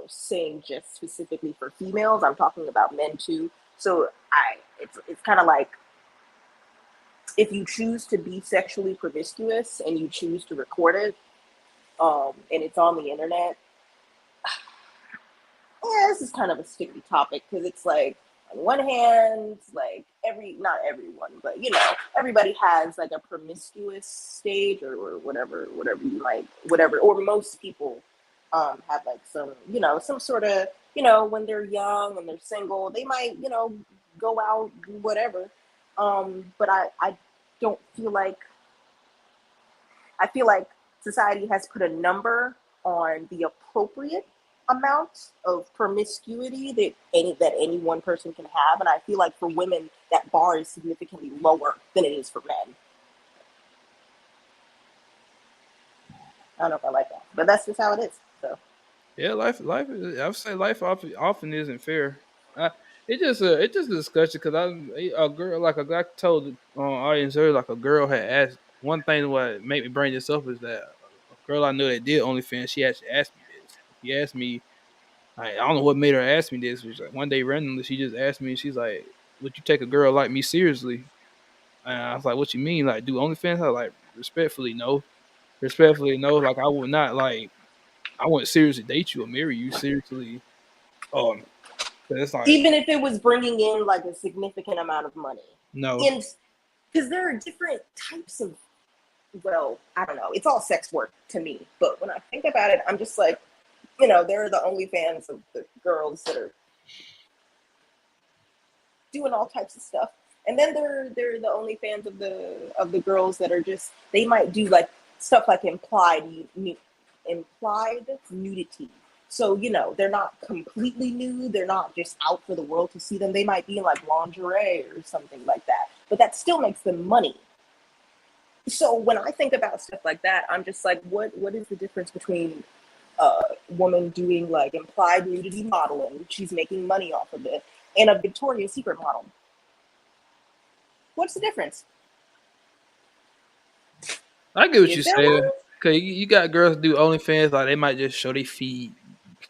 saying just specifically for females. I'm talking about men too. So it's kind of like, if you choose to be sexually promiscuous and you choose to record it, and it's on the internet, this is kind of a sticky topic because it's like, on one hand, like not everyone, but everybody has like a promiscuous stage or whatever you might, or most people have like some sort of, when they're young, when they're single, they might, go out, do whatever. But I don't feel like, I feel like society has put a number on the appropriate amount of promiscuity that any one person can have, and I feel like for women that bar is significantly lower than it is for men. I don't know if I like that, but that's just how it is. So yeah, life is, I would say life often isn't fair. It's just a discussion because a girl, like I told the audience earlier, like a girl had asked. One thing what made me bring this up is that a girl I knew that did OnlyFans, she actually asked me this. She asked me, I don't know what made her ask me this. It was like one day randomly, she just asked me, she's like, "Would you take a girl like me seriously?" And I was like, "What you mean? Like, do OnlyFans?" I was like, respectfully, no. Like, I would not, like, I wouldn't seriously date you or marry you seriously. It's like, even if it was bringing in like a significant amount of money, no, because there are different types of, well, I don't know, it's all sex work to me. But when I think about it, I'm just like, there are the OnlyFans of the girls that are doing all types of stuff, and then there are the OnlyFans of the girls that are just, they might do like stuff like implied nudity. So, they're not completely nude. They're not just out for the world to see them. They might be in like lingerie or something like that. But that still makes them money. So when I think about stuff like that, I'm just like, what is the difference between a woman doing like implied nudity modeling, she's making money off of it, and a Victoria's Secret model? What's the difference? I get what you're saying. Cause you got girls do OnlyFans, like they might just show their feet,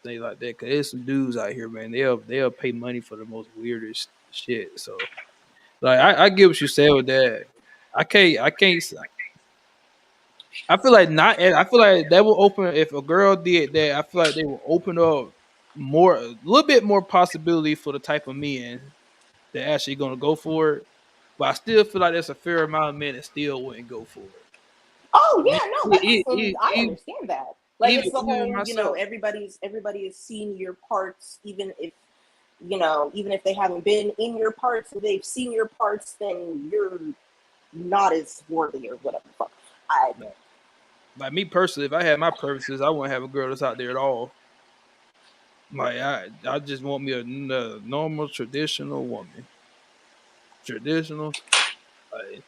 things like that. Cause there's some dudes out here, man. They'll pay money for the most weirdest shit. So like I get what you said with that. I can't. I feel like not. I feel like that will open if a girl did that. I feel like they will open up a little bit more possibility for the type of men that actually gonna go for it. But I still feel like there's a fair amount of men that still wouldn't go for it. Oh yeah, no, I Even, understand that. Like it's the even whole, myself. everybody is seeing your parts, even if even if they haven't been in your parts, if they've seen your parts, then you're not as worthy or whatever the fuck. Like me personally, if I had my purposes, I wouldn't have a girl that's out there at all. Like I just want me a normal traditional woman, traditional, like,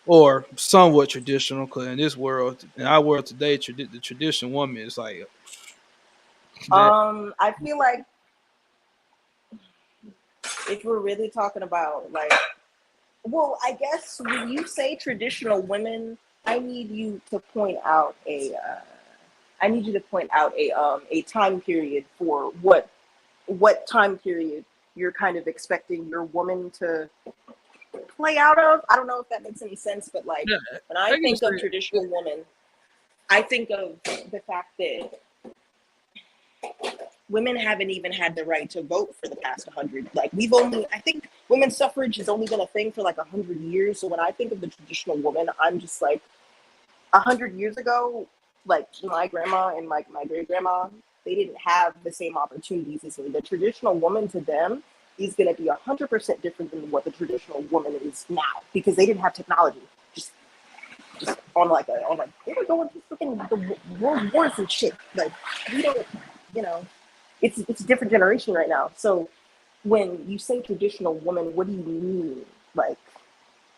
or somewhat traditional. Because in our world today, the traditional woman is like that. I feel like if we're really talking about like, well, I guess when you say traditional women, I need you to point out a time period for what time period you're kind of expecting your woman to play out of. I don't know if that makes any sense, but like when I think of traditional woman, I think of the fact that women haven't even had the right to vote for the past 100. Like I think women's suffrage has only been a thing for like 100 years. So when I think of the traditional woman, I'm just like 100 years ago, like my grandma and like my great grandma, they didn't have the same opportunities as me. The traditional woman to them is going to be 100% different than what the traditional woman is now because they didn't have technology. Just on like they were going to freaking the world wars and shit. Like we don't, it's a different generation right now. So when you say traditional woman, what do you mean? Like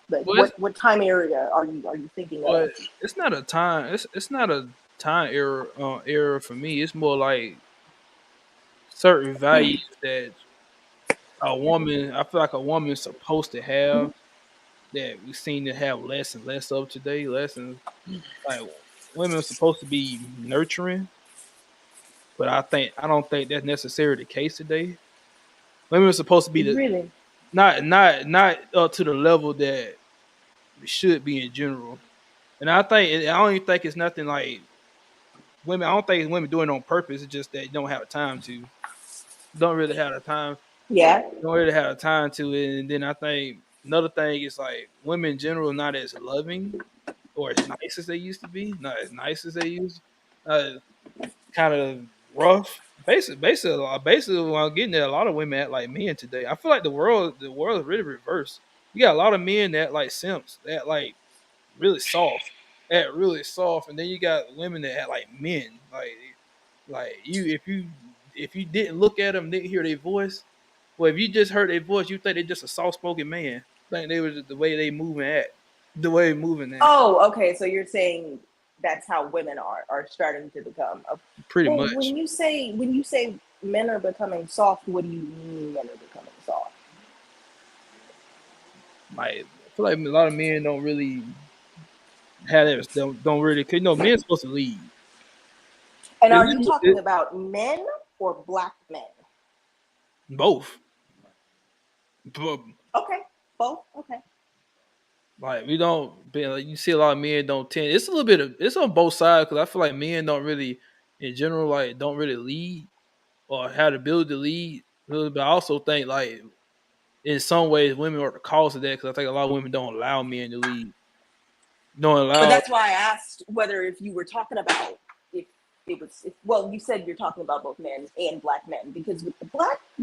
what time area are you thinking of? It's not a time. It's not a time era for me. It's more like certain values that a woman. I feel like a woman is supposed to have that we seem to have less and less of today. Like women are supposed to be nurturing, but I don't think that's necessarily the case today. Women are supposed to be not up to the level that we should be in general. And I don't even think it's nothing like women. I don't think women doing it on purpose. It's just that they don't have the time to. Don't really have the time. Yeah. Don't really have the time to it. And then I think another thing is like women in general not as loving or as nice as they used to be. Not as nice as they used. Kind of rough. Basically, what I'm getting at, a lot of women act like men today. I feel like the world is really reversed. You got a lot of men that like simps, that like really soft, and then you got women that act like men. Like if you didn't look at them, didn't hear their voice. Well, if you just heard their voice, you think they're just a soft spoken man. Think they was the way they moving at, the way they moving at. Oh, okay. So you're saying that's how women are starting to become. Pretty much. When you say men are becoming soft, what do you mean men are becoming soft? Like I feel like a lot of men don't really have that. Don't really. Cause men are supposed to lead. And are you talking about men or black men? Both. Okay, both. Okay. Like we don't. Like, you see a lot of men don't tend. It's a little bit of. It's on both sides because I feel like men don't really, in general, like don't really lead or have the ability to lead. But I also think like in some ways women are the cause of that because I think a lot of women don't allow men to lead. But that's why I asked whether if you were talking about if it was. Well, you said you're talking about both men and black men because with the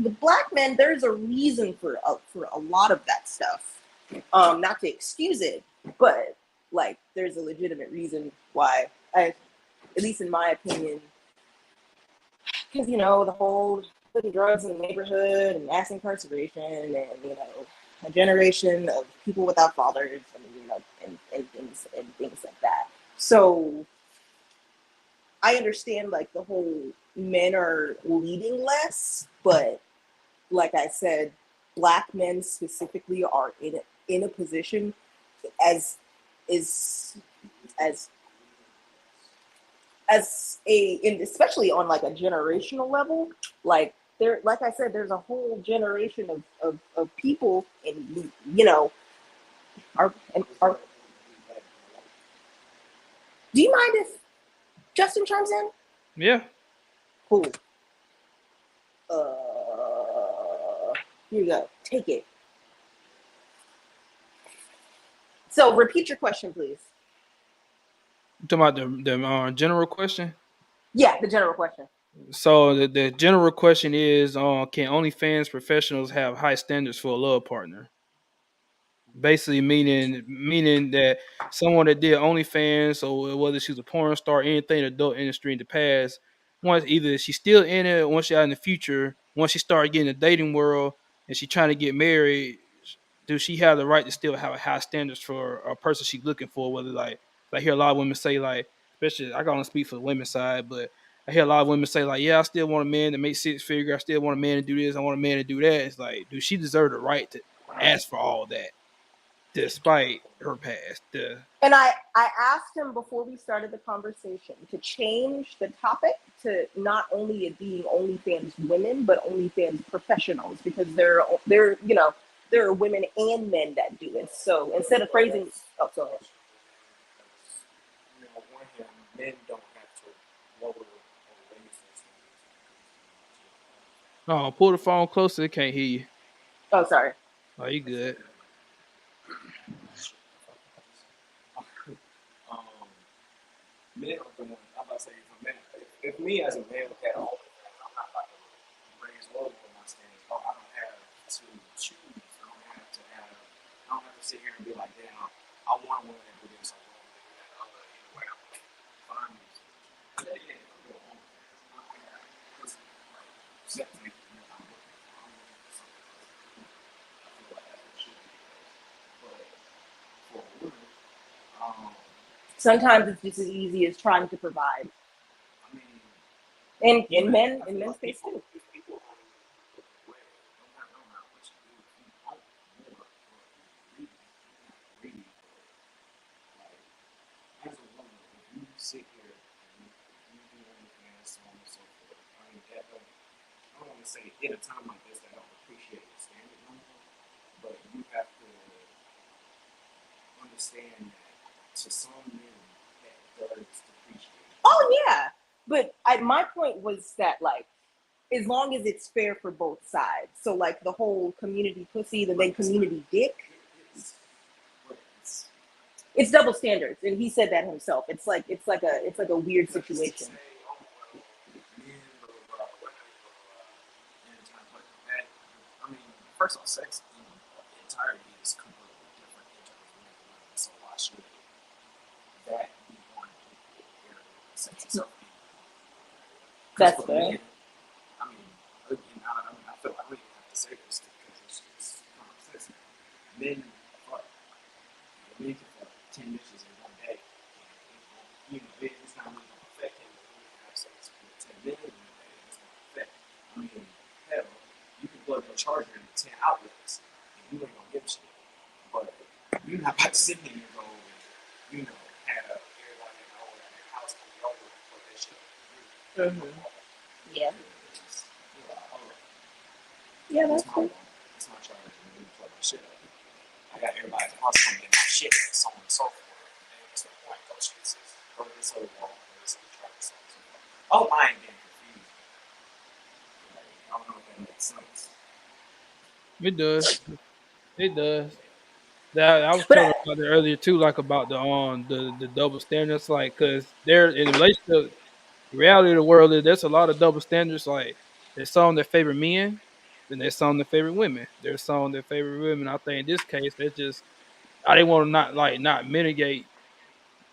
black men, there's a reason for a lot of that stuff. Not to excuse it, but like there's a legitimate reason why, at least in my opinion, because the whole putting drugs in the neighborhood and mass incarceration and a generation of people without fathers and things like that. So I understand like the whole men are leading less, but like I said, black men specifically are in a position as especially on like a generational level, like there, like I said, there's a whole generation of people, and our. Do you mind if Justin chimes in? Yeah. Cool. Here you go. Take it. So repeat your question, please. You talking about the general question? Yeah, the general question. So the general question is, can OnlyFans professionals have high standards for a love partner? Basically meaning that someone that did OnlyFans, or whether she's a porn star, anything in the adult industry in the past, once either she's still in it, or once she's out in the future, once she started getting the dating world and she's trying to get married, do she have the right to still have high standards for a person she's looking for? Whether like I hear a lot of women say, like, especially I gotta speak for the women's side, but I hear a lot of women say, like, yeah, I still want a man to make six figure, I still want a man to do this, I want a man to do that. It's like, do she deserve the right to ask for all that? Despite her past. And I asked him before we started the conversation to change the topic to not only it being OnlyFans women, but OnlyFans professionals, because there are women and men that do it. So instead of phrasing, oh, sorry. On one hand, men don't have to lower or raise their standards. Oh, pull the phone closer. It can't hear you. Oh, sorry. Oh, you good. Men are the ones, I'm about to say, if me as a male had all of that, I'm not about to raise lower for my standards. I don't have to choose. I don't have to sit here and be like, damn, I want a woman to do this, I want a woman to do that. Anyway, I'm like, fine music. Sometimes it's just as easy as trying to provide. And in men's case too. Sit here and you do OnlyFans, so on and so forth. I mean, I don't want to say in a time like this that I don't appreciate the standard no more, but you have to understand that to some men that does appreciate. Oh yeah, but my point was that, like, as long as it's fair for both sides. So like the whole community pussy, the then community dick. It's double standards, and he said that himself. It's like a weird situation. I mean, first of all, sex in entirety is completely different in terms of men and women. So why should that be one area of sex itself? That's fair. I mean, again, I feel like we have to say this because it's common sense. Men fuck. Men can fuck 10 bitches in one day. You know, it's not really going to affect him when you have sex with 10 men in one day. It's going to affect. I mean, hell, you can plug your charger into 10 outlets and you ain't going to give a shit. But you're not about to sit here and go and, have everybody in your house come over and put that shit. Mm-hmm. Yeah. Yeah, that's cool. It's my charger and you plug my shit up. I got everybody at the house coming in my shit and so on and so forth. And it's the point. Go shit says, go to this other wall, go to this other charger, so on and so forth. Oh, I ain't getting confused. I don't know if that makes sense. It does. It does. I was talking about it earlier too, like about the double standards, like because they're in a relationship. The reality of the world is there's a lot of double standards. Like there's some that favor men, then there's some that favor women. There's some that favor women. I think in this case, I didn't want to not mitigate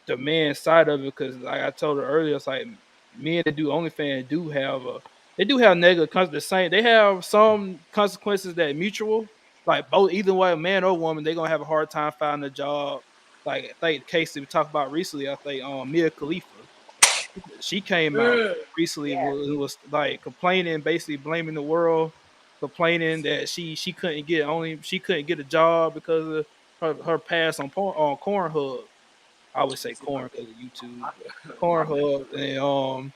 the man side of it because, like I told her earlier, it's like men that do OnlyFans do have negative consequences. They have some consequences that mutual, like both either way, man or woman, they're gonna have a hard time finding a job. Like I think the case that we talked about recently, I think Mia Khalifa, she came out recently was like complaining, basically blaming the world, complaining that she couldn't get a job because of her past on Cornhub. I would say Corn because of YouTube. Cornhub and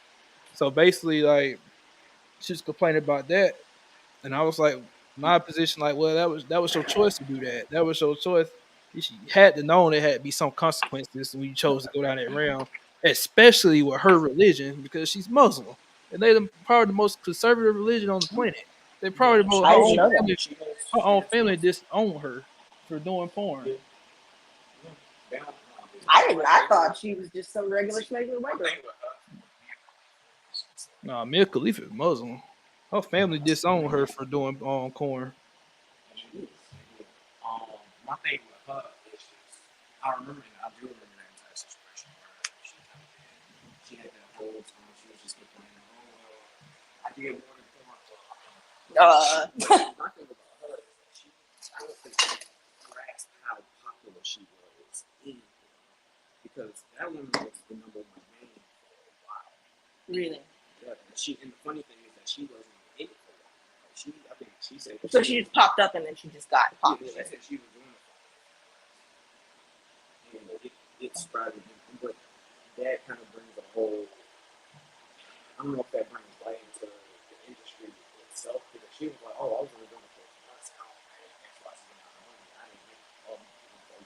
so basically like she was complaining about that, and I was like, my position like, well, that was your choice to do that. That was your choice. You had to know there had to be some consequences when you chose to go down that round, especially with her religion because she's Muslim, and they probably the most conservative religion on the planet. They probably the most, I didn't know that. her own family disowned her for doing porn. I thought she was just some regular schmegular white girl. Nah, Mia Khalifa is Muslim. Her family disowned her for doing corn. My thing with her is just, I do remember that entire situation where she had that whole time, she was just complaining, oh, well, I did more than porn. My thing about her is that I don't think she grasped how popular she was in porn. Because that woman was the number one name for a while. Really? Yeah, and the funny thing is that she wasn't in it for a while. I think she said. So she just popped up and then she just got popular. Yeah, she said she was doing it. And it sprouted, but that kind of brings a whole. I don't know if that brings light into the industry itself because she was like, "Oh, I was only doing it for months. I don't pay X, Y, Z amount of money. I didn't make a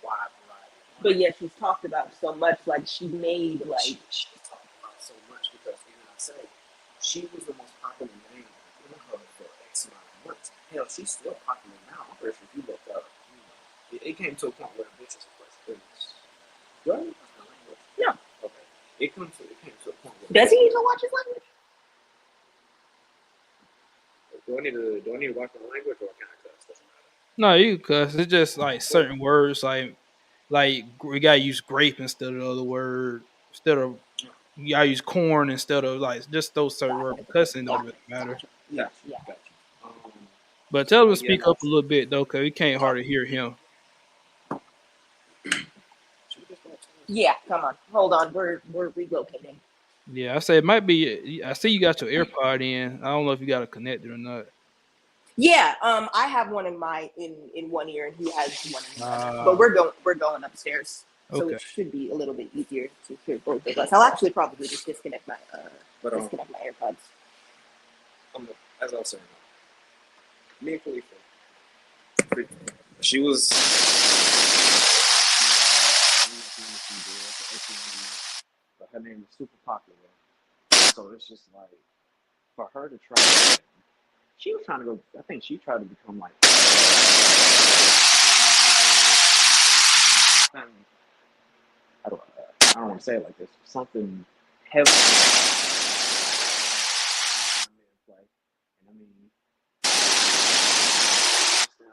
wide variety." But yet she's talked about so much, like she made like. She talked about so much because, even I say, she was the most popular name in her for X amount of months. Hell, she's still popular now. I'm pretty sure if you look up, it came to a point where bitches was goodness. Right? Yeah. Okay. It came to a point where. Does he even watch his language? Do I need to watch my language or can I cuss? Doesn't matter. No, you cuss. It's just like certain words, like we gotta use grape instead of the other word. Instead of you gotta use corn instead of like just those certain words. Cussing don't really matter. Yeah. Gotcha. But tell him to speak up a little bit though, cause we can't hardly hear him. Yeah, come on. Hold on. We're relocating. Yeah, I say it might be. I see you got your AirPod in. I don't know if you got it connected or not. Yeah, I have one in one ear and he has one in the other. But we're going upstairs, so Okay. it should be a little bit easier to hear both of us. I'll actually probably just disconnect my AirPods. As I was saying, Mia Khalifa, she was. But her name is super popular, so it's just like for her to try. She was trying to go. I think she tried to become like. I don't want to say it like this. Something heavy. And I mean,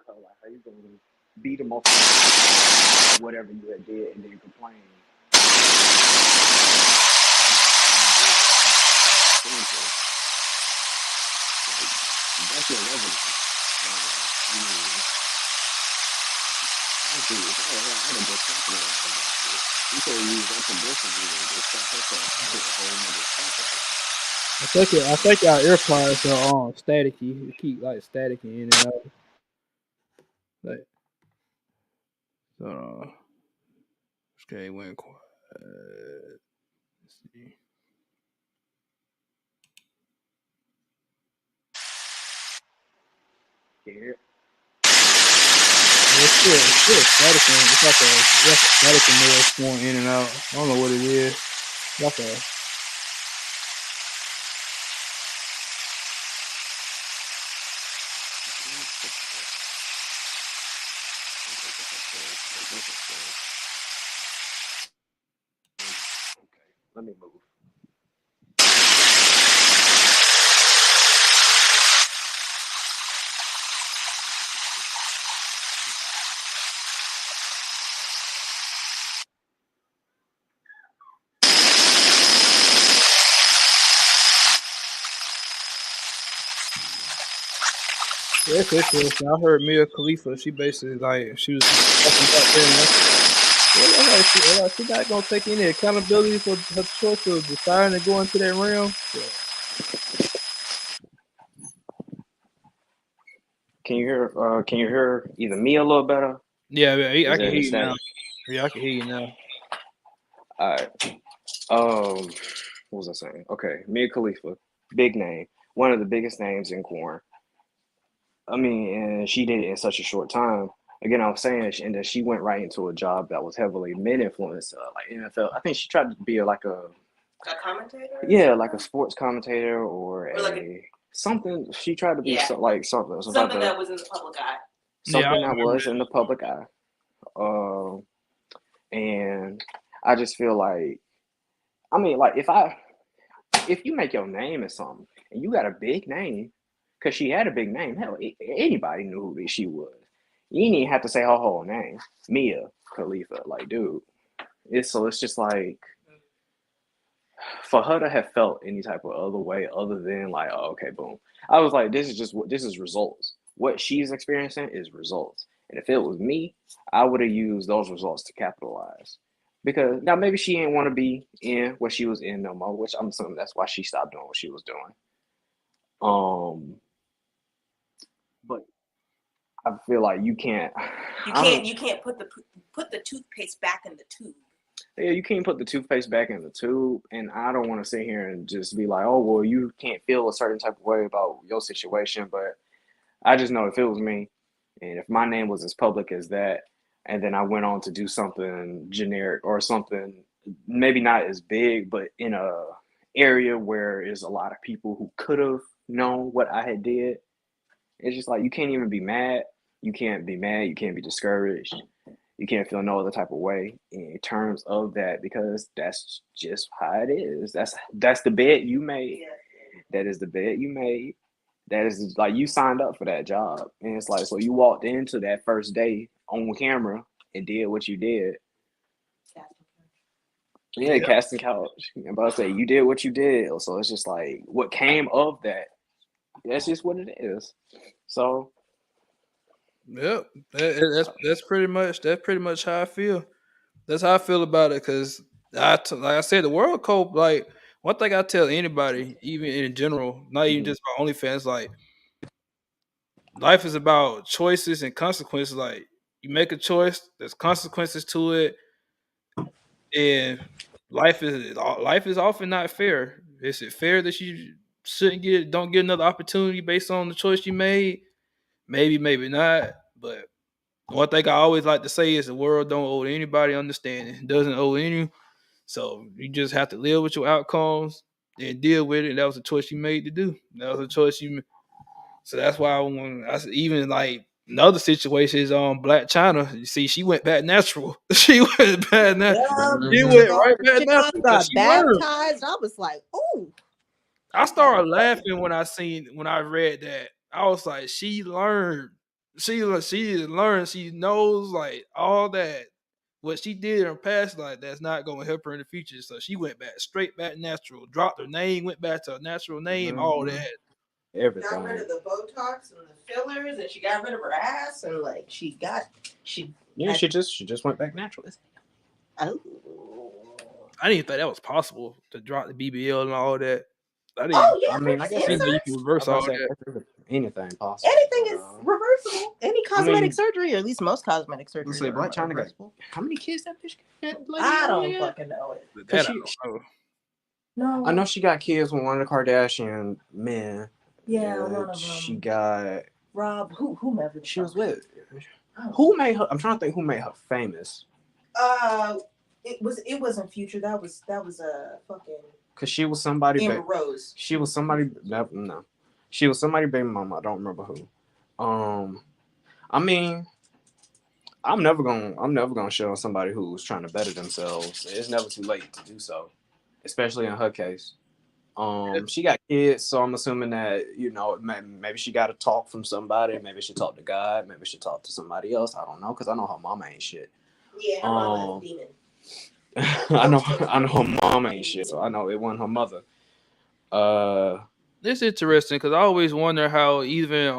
like, how you gonna be the most whatever you had did and then complain? That's your resume. I mean, actually, if I had a good compliment about that shit, you could use that condition and stop herself to a whole nother topic. I think our AirPods are staticky. It keep like static in and out. Like, okay, went quiet. Let's see. Can you hear it? It's still static. It's like a static noise going in and out. I don't know what it is. Like a. Okay, let me move. Yeah, it's interesting. I heard Mia Khalifa. She basically like she was talking about that. She's not gonna take any accountability for her choice of deciding to go into that realm. So. Can you hear either me a little better? Yeah, I can hear you now. Yeah, I can hear you now. All right. What was I saying? Okay, Mia Khalifa, big name, one of the biggest names in corn. I mean, and she did it in such a short time. Again, I was saying, and then she went right into a job that was heavily men influenced, like NFL. I think she tried to be like a commentator. yeah, like a sports commentator or Or like a something. She tried to be Yeah. like something, some Something type that of was in the public eye. something Yeah, I that remember was in the public eye. And I just feel like, I mean, like if you make your name in something and you got a big name, because she had a big name, hell, anybody knew who she was. You didn't even have to say her whole name, Mia Khalifa. Like, dude, it's just like for her to have felt any type of other way other than like, oh, okay, boom. I was like, this is results. What she's experiencing is results. And if it was me, I would have used those results to capitalize. Because now maybe she didn't want to be in what she was in no more, which I'm assuming that's why she stopped doing what she was doing. But I feel like you can't put the toothpaste back in the tube. Yeah, you can't put the toothpaste back in the tube, and I don't want to sit here and just be like, oh, well, you can't feel a certain type of way about your situation, but I just know if it was me, and if my name was as public as that, and then I went on to do something generic or something maybe not as big, but in a area where there's a lot of people who could have known what I had did, it's just like you can't even be mad. You can't be mad. You can't be discouraged. You can't feel no other type of way in terms of that because that's just how it is. That's the bed you made. That is the bed you made. That is like you signed up for that job. And it's like, so you walked into that first day on camera and did what you did. Yeah, casting couch. I'm about to say you did what you did. So it's just like what came of that. That's just what it is. So Yep, that's pretty much how I feel. That's how I feel about it. Cause like I said, the world cope. Like one thing I tell anybody, even in general, not even just about OnlyFans, like life is about choices and consequences. Like you make a choice, there's consequences to it, and life is often not fair. Is it fair that you don't get another opportunity based on the choice you made? Maybe, maybe not. But one thing I always like to say is the world don't owe anybody understanding. It doesn't owe any. So you just have to live with your outcomes and deal with it. And that was a choice you made to do. That was a choice you. So that's why even like in other situations on Black China, you see, she went back natural. She went back natural. She went right back natural because Got she learned. baptized. I was like, oh. I started laughing when I read that. I was like, she learned. She learned. She knows like all that. What she did in her past life that's not going to help her in the future. So she went back straight back natural. Dropped her name, went back to her natural name. All that. Everything. Got rid of the Botox and the fillers, and she got rid of her ass, and like she just went back natural. Oh. I didn't think that was possible to drop the BBL and all that. I mean, I guess you can reverse all that. Anything possible. Anything is reversible. Any cosmetic surgery, or at least most cosmetic surgery. Let's say Black China got how many kids that bitch got? I don't fucking know it. No, I know she got kids with one of the Kardashian men. Yeah, one of them. She got Rob. Whomever she was with. Who made her? I'm trying to think who made her famous. It wasn't Future. That was a fucking. Cause she was somebody. Amber Rose. She was somebody. No, she was somebody. Baby mama. I don't remember who. I mean, I'm never gonna show somebody who's trying to better themselves. It's never too late to do so, especially in her case. She got kids, so I'm assuming that maybe she got a talk from somebody. Maybe she talked to God. Maybe she talked to somebody else. I don't know, cause I know her mama ain't shit. Yeah, her mama is a demon. I know her mom ain't shit, so I know it wasn't her mother. It's interesting because I always wonder how even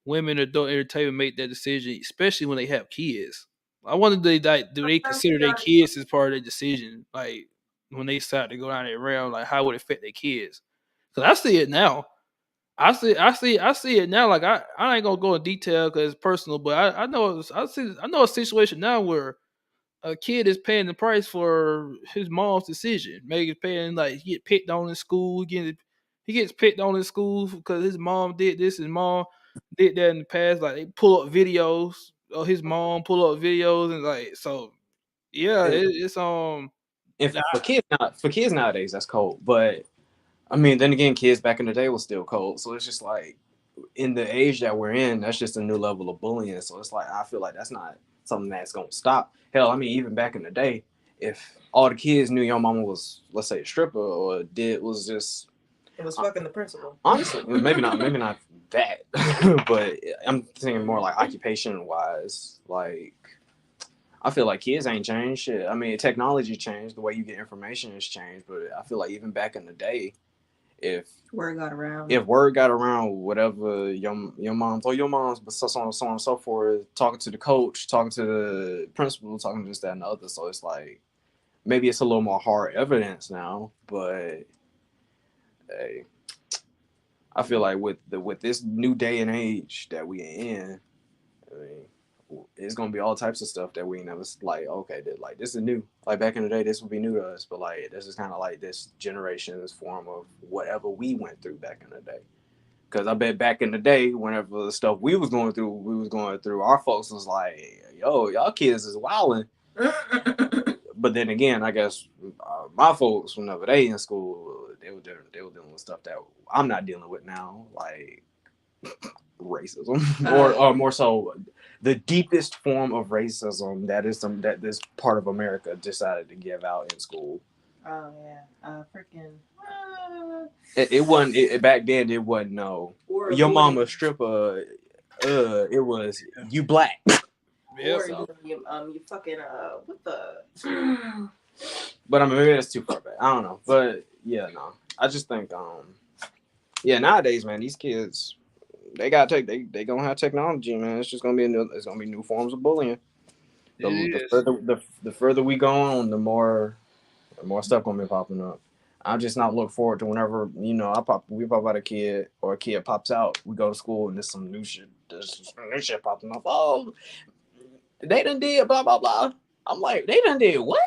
women adult entertainment make that decision, especially when they have kids. I wonder do they consider their kids as part of their decision, like when they decide to go down that realm, like how would it affect their kids? Because I see it now. I see it now. Like I ain't gonna go in detail because it's personal, but I know a situation now where a kid is paying the price for his mom's decision. Maybe paying like he get picked on in school. He gets picked on in school because his mom did this. His mom did that in the past. Like they pull up videos. Or his mom pull up videos and like so. Yeah, it's And for kids nowadays, that's cold. But I mean, then again, kids back in the day was still cold. So it's just like in the age that we're in, that's just a new level of bullying. So it's like I feel like that's not something that's gonna stop. Hell, I mean, even back in the day, if all the kids knew your mama was, let's say, a stripper or it was fucking the principal. Honestly, maybe not that, but I'm thinking more like occupation wise. Like, I feel like kids ain't changed shit. I mean, technology changed, the way you get information has changed, but I feel like even back in the day, if word got around, whatever your mom told your moms, but so on and so forth, talking to the coach, talking to the principal, talking to this, that, and the other. So it's like maybe it's a little more hard evidence now, but hey, I feel like with this new day and age that we in, I mean, it's gonna be all types of stuff that we ain't never like. Okay, this is new. Like back in the day, this would be new to us, but like this is kind of like this generation's form of whatever we went through back in the day. Because I bet back in the day, whenever the stuff we was going through, our folks was like, "Yo, y'all kids is wilding." But then again, I guess my folks, whenever they in school, they were dealing with stuff that I'm not dealing with now, like racism, or more so, the deepest form of racism that this part of America decided to give out in school. Oh yeah, freaking. It wasn't back then. It wasn't no. Your mama stripper. It was you black. Yeah, or you fucking what the. But I mean, maybe that's too far back. I don't know, but yeah, no. I just think yeah, nowadays, man, these kids, they gonna have technology, man. It's just gonna be new forms of bullying. The further we go on, the more stuff gonna be popping up. I'm just not look forward to whenever we pop out a kid or a kid pops out. We go to school and there's some new shit. Popping up. Oh, they done did blah blah blah. I'm like, they done did what?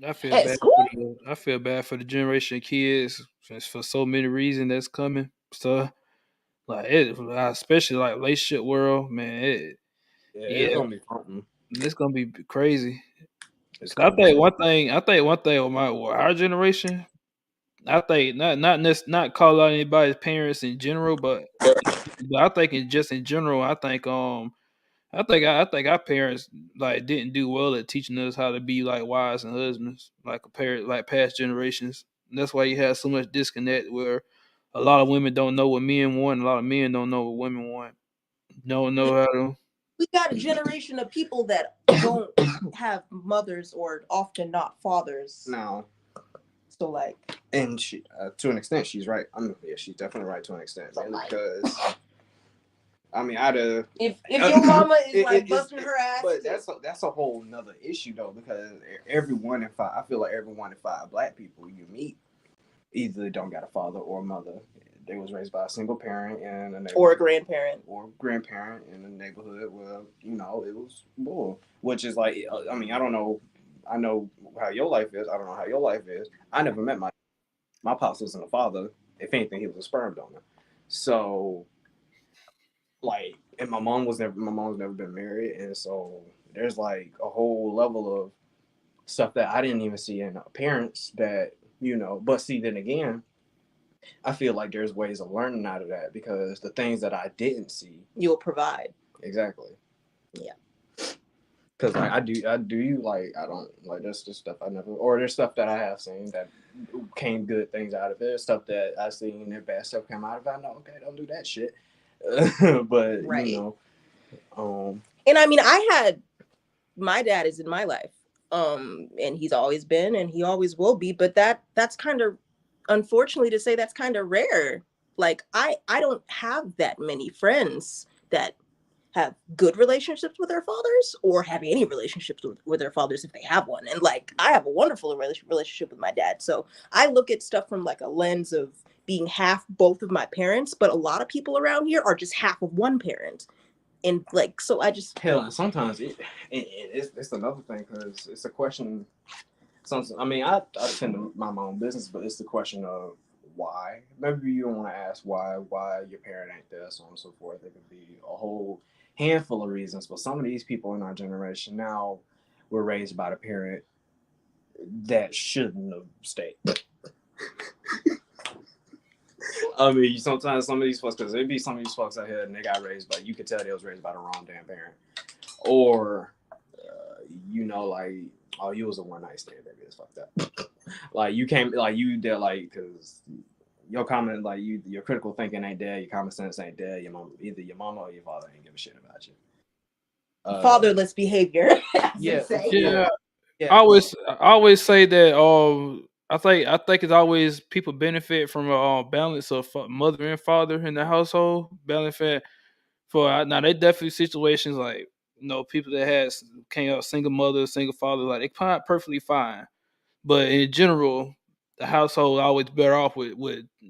I feel bad for the generation of kids for so many reasons that's coming. So like especially like relationship world, man. It's gonna be something. It's gonna be crazy. I think one thing with our generation, I think not call out anybody's parents in general, but I think in general, I think our parents like didn't do well at teaching us how to be like wives and husbands, like compared like past generations. And that's why you have so much disconnect where a lot of women don't know what men want, a lot of men don't know what women want. Don't know how to. We got a generation of people that don't have mothers or often not fathers. No. So like. And she, to an extent, she's right. I mean, yeah, she's definitely right to an extent. So because. I mean, if your mama is like busting her ass, but that's a whole nother issue though, because every 1 in 5, I feel like every 1 in 5 black people you meet either don't got a father or a mother. They was raised by a single parent or a grandparent in a neighborhood where it was bull, which is like, I mean, I don't know. I know how your life is. I don't know how your life is. I never met my pops wasn't a father. If anything, he was a sperm donor. So. Like, and my mom's never been married, and so there's like a whole level of stuff that I didn't even see in parents that But see, then again, I feel like there's ways of learning out of that because the things that I didn't see, you'll provide. Exactly. Yeah. Because like I do like I don't like there's just stuff I never, or there's stuff that I have seen that came good things out of it. Stuff that I seen and bad stuff came out of it. I know, okay, don't do that shit. But right. And I mean, my dad is in my life, and he's always been, and he always will be. But that's kind of, unfortunately to say, that's kind of rare. Like I don't have that many friends that have good relationships with their fathers or have any relationships with their fathers if they have one. And like I have a wonderful relationship with my dad, so I look at stuff from like a lens of being half both of my parents, but a lot of people around here are just half of one parent. And like, so I just hell, and sometimes it's another thing because it's a question. I mean, I tend to mind my own business, but it's the question of why. Maybe you don't want to ask why your parent ain't there, so on and so forth. There could be a whole handful of reasons, but some of these people in our generation now were raised by the parent that shouldn't have stayed. I mean, sometimes some of these folks, because there'd be some of these folks out here and they got raised by, you could tell they was raised by the wrong damn parent. Or, like, oh, you was a one night stand, baby. It's fucked up. Like, you can't, like, you there, like, because your common, like, your critical thinking ain't there, your common sense ain't there, either your mama or your father ain't give a shit about you. Fatherless behavior. Yeah. I always say that I think it's always people benefit from a balance of mother and father in the household. Benefit now they definitely situations like people that came out single mother, single father, like they perfectly fine. But in general, the household always better off with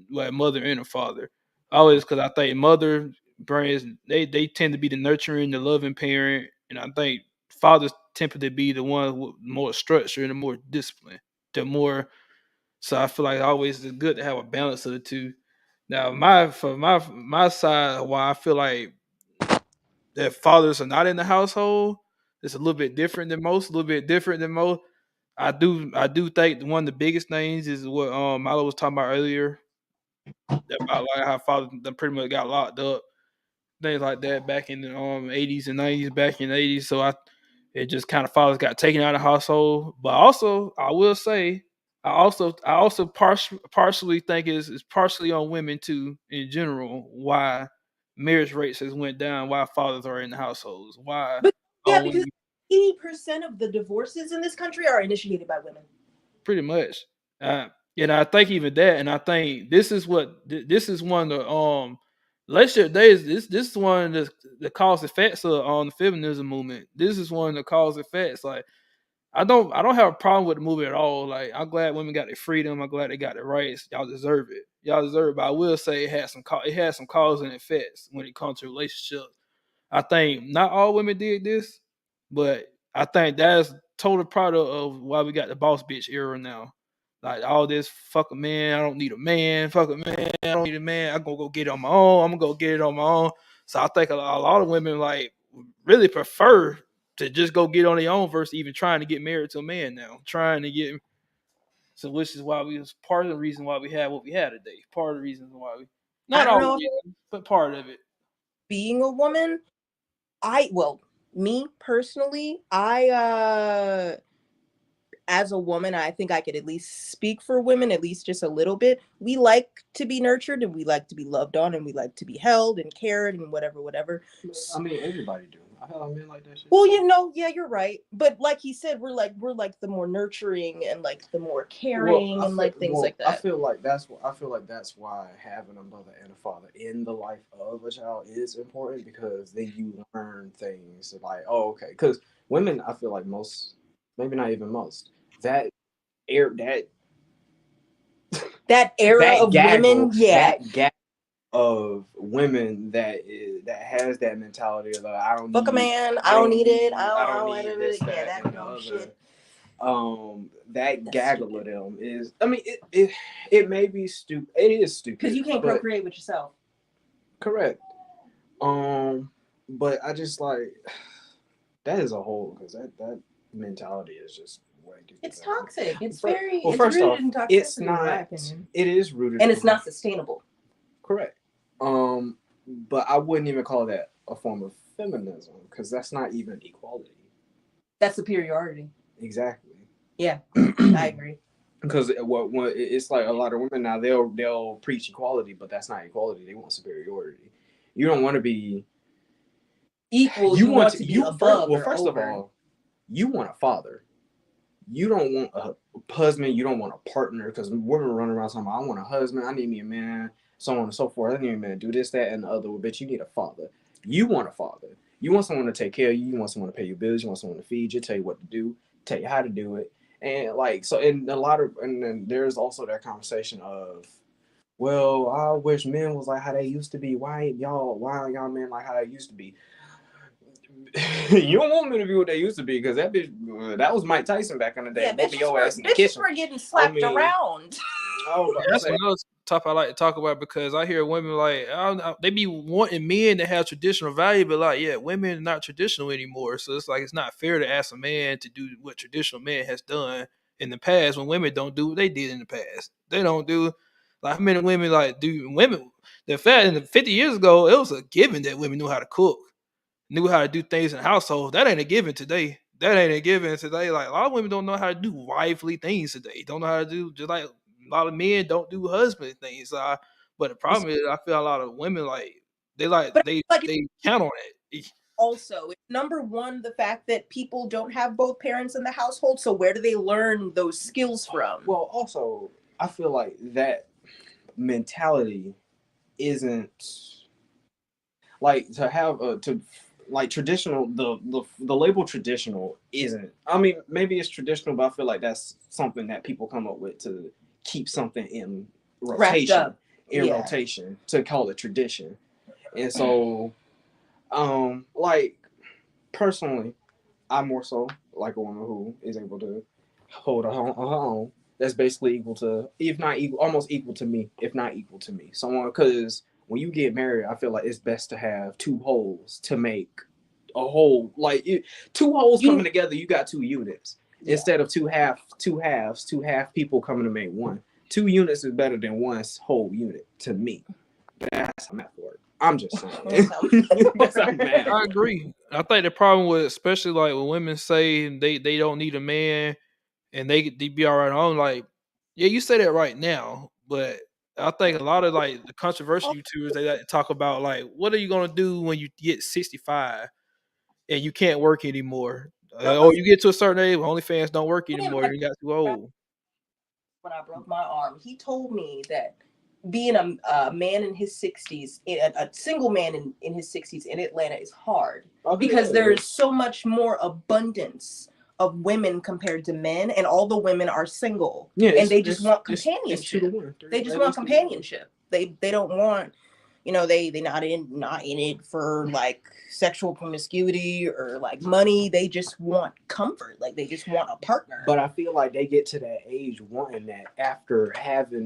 like mother and a father. Always, because I think mother brings they tend to be the nurturing, the loving parent, and I think fathers tend to be the one with more structure and the more discipline. The more, so I feel like always it's good to have a balance of the two. Now, my side, why I feel like that fathers are not in the household, it's a little bit different than most. A little bit different than most. I do think one of the biggest things is what Milo was talking about earlier about like how fathers pretty much got locked up, things like that back in the 80s and 90s, back in the 80s. So it just kind of fathers got taken out of the household. But also I will say I also partially think it's partially on women too in general why marriage rates has went down, why fathers are in the households, why But yeah, because 80% of the divorces in this country are initiated by women. Pretty much. And I think even that, and I think this is one of the relationship days. This is one of the cause effects on the feminism movement. This is one of the cause effects. Like I don't have a problem with the movie at all. Like I'm glad women got their freedom. I'm glad they got their rights. Y'all deserve it. Y'all deserve it. But I will say it had some cause and effects when it comes to relationships. I think not all women did this, but I think that's total product of why we got the boss bitch era now. Like all this fuck a man, I don't need a man, fuck a man, I don't need a man, I'm gonna go get it on my own, I'm gonna go get it on my own. So I think a lot of women like really prefer to just go get on their own versus even trying to get married to a man now. Trying to get which is why was part of the reason why we had what we had today. Part of the reasons why we not all reasons, but part of it. Being a woman, me personally, as a woman, I think I could at least speak for women, at least just a little bit. We like to be nurtured and we like to be loved on and we like to be held and cared and whatever. I mean, everybody do. I feel men like that shit. Well, yeah, you're right. But like he said, we're like the more nurturing and like the more caring and like things like that. I feel like that's why having a mother and a father in the life of a child is important, because then you learn things like, oh, okay. Because women, I feel like most, maybe not even most, that era of women, yeah. That gap of women that has that mentality of I don't fuck a man, I don't need it, I don't need this, that and the other. That gaggle of them is, I mean, it may be stupid. It is stupid because you can't procreate with yourself. Correct. But I just like that as a whole, because that mentality is just way too. It's toxic. It's first rooted off, in toxicity, it's not. In my opinion. It is rooted, and it's not sustainable. Correct. But I wouldn't even call that a form of feminism, because that's not even equality. That's superiority. Exactly. Yeah, I agree. Because it's like a lot of women now, they'll preach equality, but that's not equality. They want superiority. You don't want to be equal. You want to be above. Well, first of all, you want a father. You don't want a husband. You don't want a partner, because women run around talking about, I want a husband. I need me a man. So on and so forth. I need a man to do this, that, and the other. Bitch, you need a father. You want a father. You want someone to take care of you. You want someone to pay your bills. You want someone to feed you, tell you what to do, tell you how to do it. And like, so in and then there's also that conversation of, well, I wish men was like how they used to be. Why are y'all men like how they used to be? You don't want men to be what they used to be because that bitch, that was Mike Tyson back in the day. Yeah, Whooping your ass in the bitches kitchen. were getting slapped around. That's another topic I like to talk about because I hear women like they be wanting men to have traditional value, but like women are not traditional anymore. So it's like it's not fair to ask a man to do what traditional man has done in the past when women don't do what they did in the past. They don't do like how many women like do women. The fact in 50 years ago, it was a given that women knew how to cook, knew how to do things in the household. That ain't a given today. That ain't a given today. Like a lot of women don't know how to do wifely things today. Don't know how to do just like a lot of men don't do husband things. But the problem is, I feel a lot of women they count on it. Also, it's number one, the fact that people don't have both parents in the household. So where do they learn those skills from? Well, also, I feel like that mentality isn't like to have to like traditional. The label traditional isn't. I mean, maybe it's traditional, but I feel like that's something that people come up with to keep something in rotation. Rotation to call it tradition, and so, like personally, I more so like a woman who is able to hold her own. That's basically equal to, if not equal, almost equal to me, if not equal to me. Someone, because when you get married, I feel like it's best to have two wholes to make a whole. Like two wholes coming together, you got two units instead of two half people coming to make one. Two units is better than one whole unit to me. That's how math works. I'm just saying. That's how math I agree. I think the problem with, especially like when women say they don't need a man and they be all right on, like, yeah, you say that right now, but I think a lot of like the controversial YouTubers, they like to talk about like, what are you gonna do when you get 65 and you can't work anymore? Or you get to a certain age, OnlyFans don't work anymore. You got too old. When I broke my arm, he told me that being a man in his 60s, a single man in his 60s in Atlanta is hard because there's so much more abundance of women compared to men, and all the women are single, and they just want companionship. They just want companionship. They don't want, they not in it for like sexual promiscuity or like money. They just want comfort. Like they just want a partner. But I feel like they get to that age wanting that after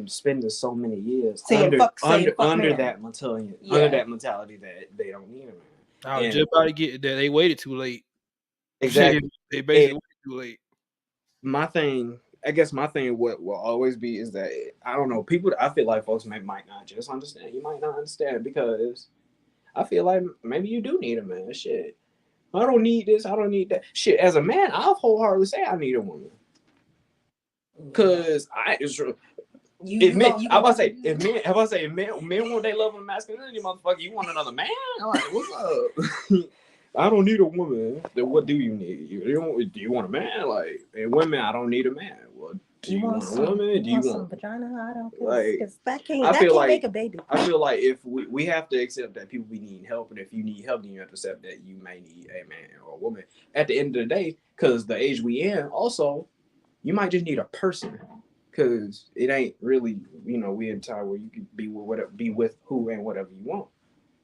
spending so many years under that mentality that they don't need a man. I was just about to get that. They waited too late. Exactly. They basically waited too late. I guess my thing what will always be is that I don't know, people, I feel like folks might not just understand. You might not understand because I feel like maybe you do need a man. Shit, I don't need this, I don't need that. Shit, as a man, I'll wholeheartedly say I need a woman. Cause if men want their love and masculinity, motherfucker, you want another man? I'm like, what's up? I don't need a woman. Then what do you need? Do you want a man? Like, and women, I don't need a man. Well, do you want a woman? Do you want some vagina? I don't care. Like, Because that can't make a baby. I feel like if we have to accept that people be needing help, and if you need help, then you have to accept that you may need a man or a woman. At the end of the day, because the age we in, also, you might just need a person. Because it ain't really, we in a time where you can be with who and whatever you want.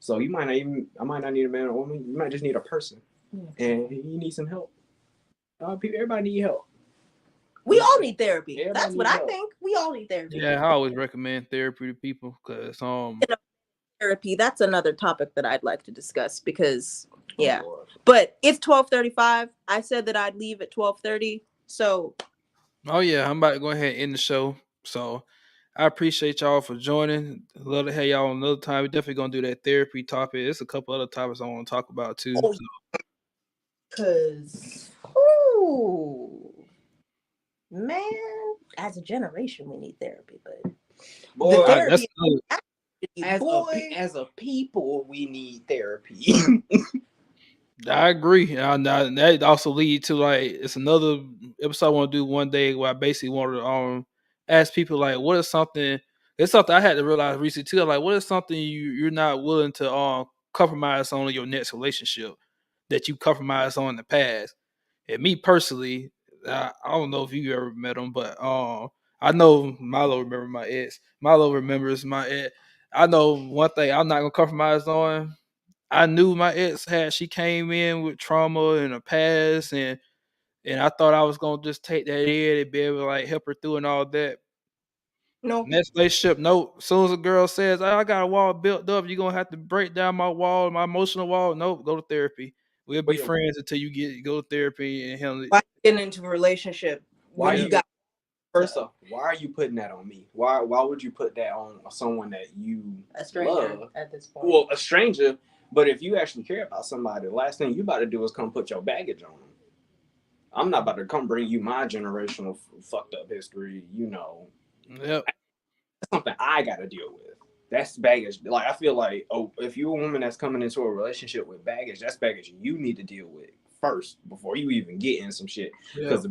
So I might not need a man or a woman. You might just need a person, and you need some help. Everybody need help. We all need therapy. That's what I think. We all need therapy. Yeah, I always recommend therapy to people because therapy. That's another topic that I'd like to discuss because but it's 12:35. I said that I'd leave at 12:30. So. Oh yeah, I'm about to go ahead and end the show. So. I appreciate y'all for joining. Love to have y'all another time. We're definitely gonna do that therapy topic. There's a couple other topics I want to talk about too. Because, man, as a generation, we need therapy. But boy, therapy, as a people, we need therapy. I agree. And that also leads to like it's another episode I want to do one day where I basically want to ask people like, what is something? It's something I had to realize recently too. Like, what is something you're not willing to compromise on in your next relationship that you compromised on in the past? And me personally, I don't know if you ever met him, but I know Milo remembers my ex. Milo remembers my ex. I know one thing I'm not gonna compromise on. I knew my ex she came in with trauma in her past, and I thought I was gonna just take that in and be able to like help her through and all that. No. Next relationship, no. As soon as a girl says, I got a wall built up, you're gonna have to break down my wall, my emotional wall. Nope, go to therapy. We'll be friends until you go to therapy and handle it. Why getting into a relationship when you got First off, why are you putting that on me? Why would you put that on someone that you a stranger love? at this point? Well, a stranger, but if you actually care about somebody, the last thing you about to do is come put your baggage on them. I'm not about to come bring you my generational fucked up history, you know. Yep. That's something I got to deal with. That's baggage. Like, I feel like, if you're a woman that's coming into a relationship with baggage, that's baggage you need to deal with first before you even get in some shit. Because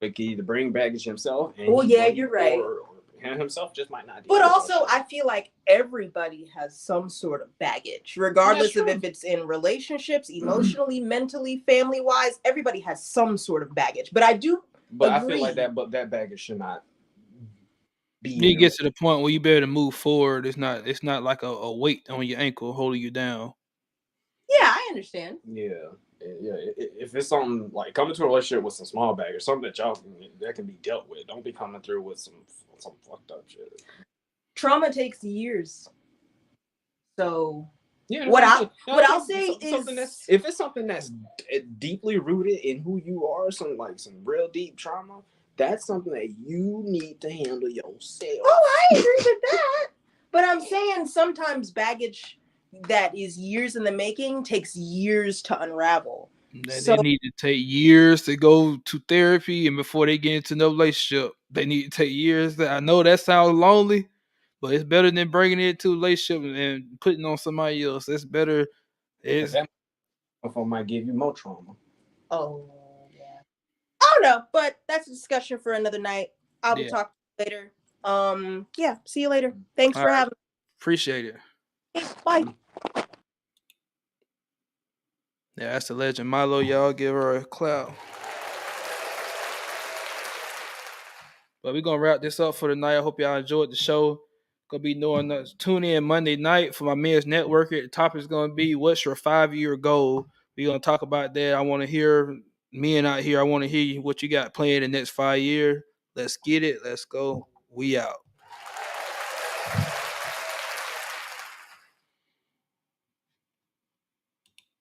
he can either bring baggage himself. Well, yeah, you're right. Or him himself just might not deal But with also, I feel like everybody has some sort of baggage, regardless of if it's in relationships, emotionally, mentally, family-wise. Everybody has some sort of baggage. But I do agree. I feel like that baggage should not be. You get to the point where you better move forward. It's not like a weight on your ankle holding you down. Yeah, I understand. Yeah. If it's something like coming to a relationship with some small baggage, something that can be dealt with. Don't be coming through with some fucked up shit. Trauma takes years. So yeah, what I'll say is, if it's something that's deeply rooted in who you are, some real deep trauma, that's something that you need to handle yourself. Oh, I agree with that. But I'm saying sometimes baggage that is years in the making takes years to unravel. They need to take years to go to therapy, and before they get into no relationship, they need to take years. I know that sounds lonely, but it's better than bringing it to a relationship and putting on somebody else. It's better. That might give you more trauma. Oh, yeah. I don't know, but that's a discussion for another night. I will talk later. Yeah, see you later. Thanks for having me. Appreciate it. Bye. Yeah, that's the legend. Milo, y'all give her a clap. But we're going to wrap this up for tonight. I hope y'all enjoyed the show. Going to be doing tune in Monday night for my men's networker. The topic is going to be, what's your 5-year goal? We're going to talk about that. I want to hear, men out here, I want to hear what you got planned in the next 5 years. Let's get it. Let's go. We out.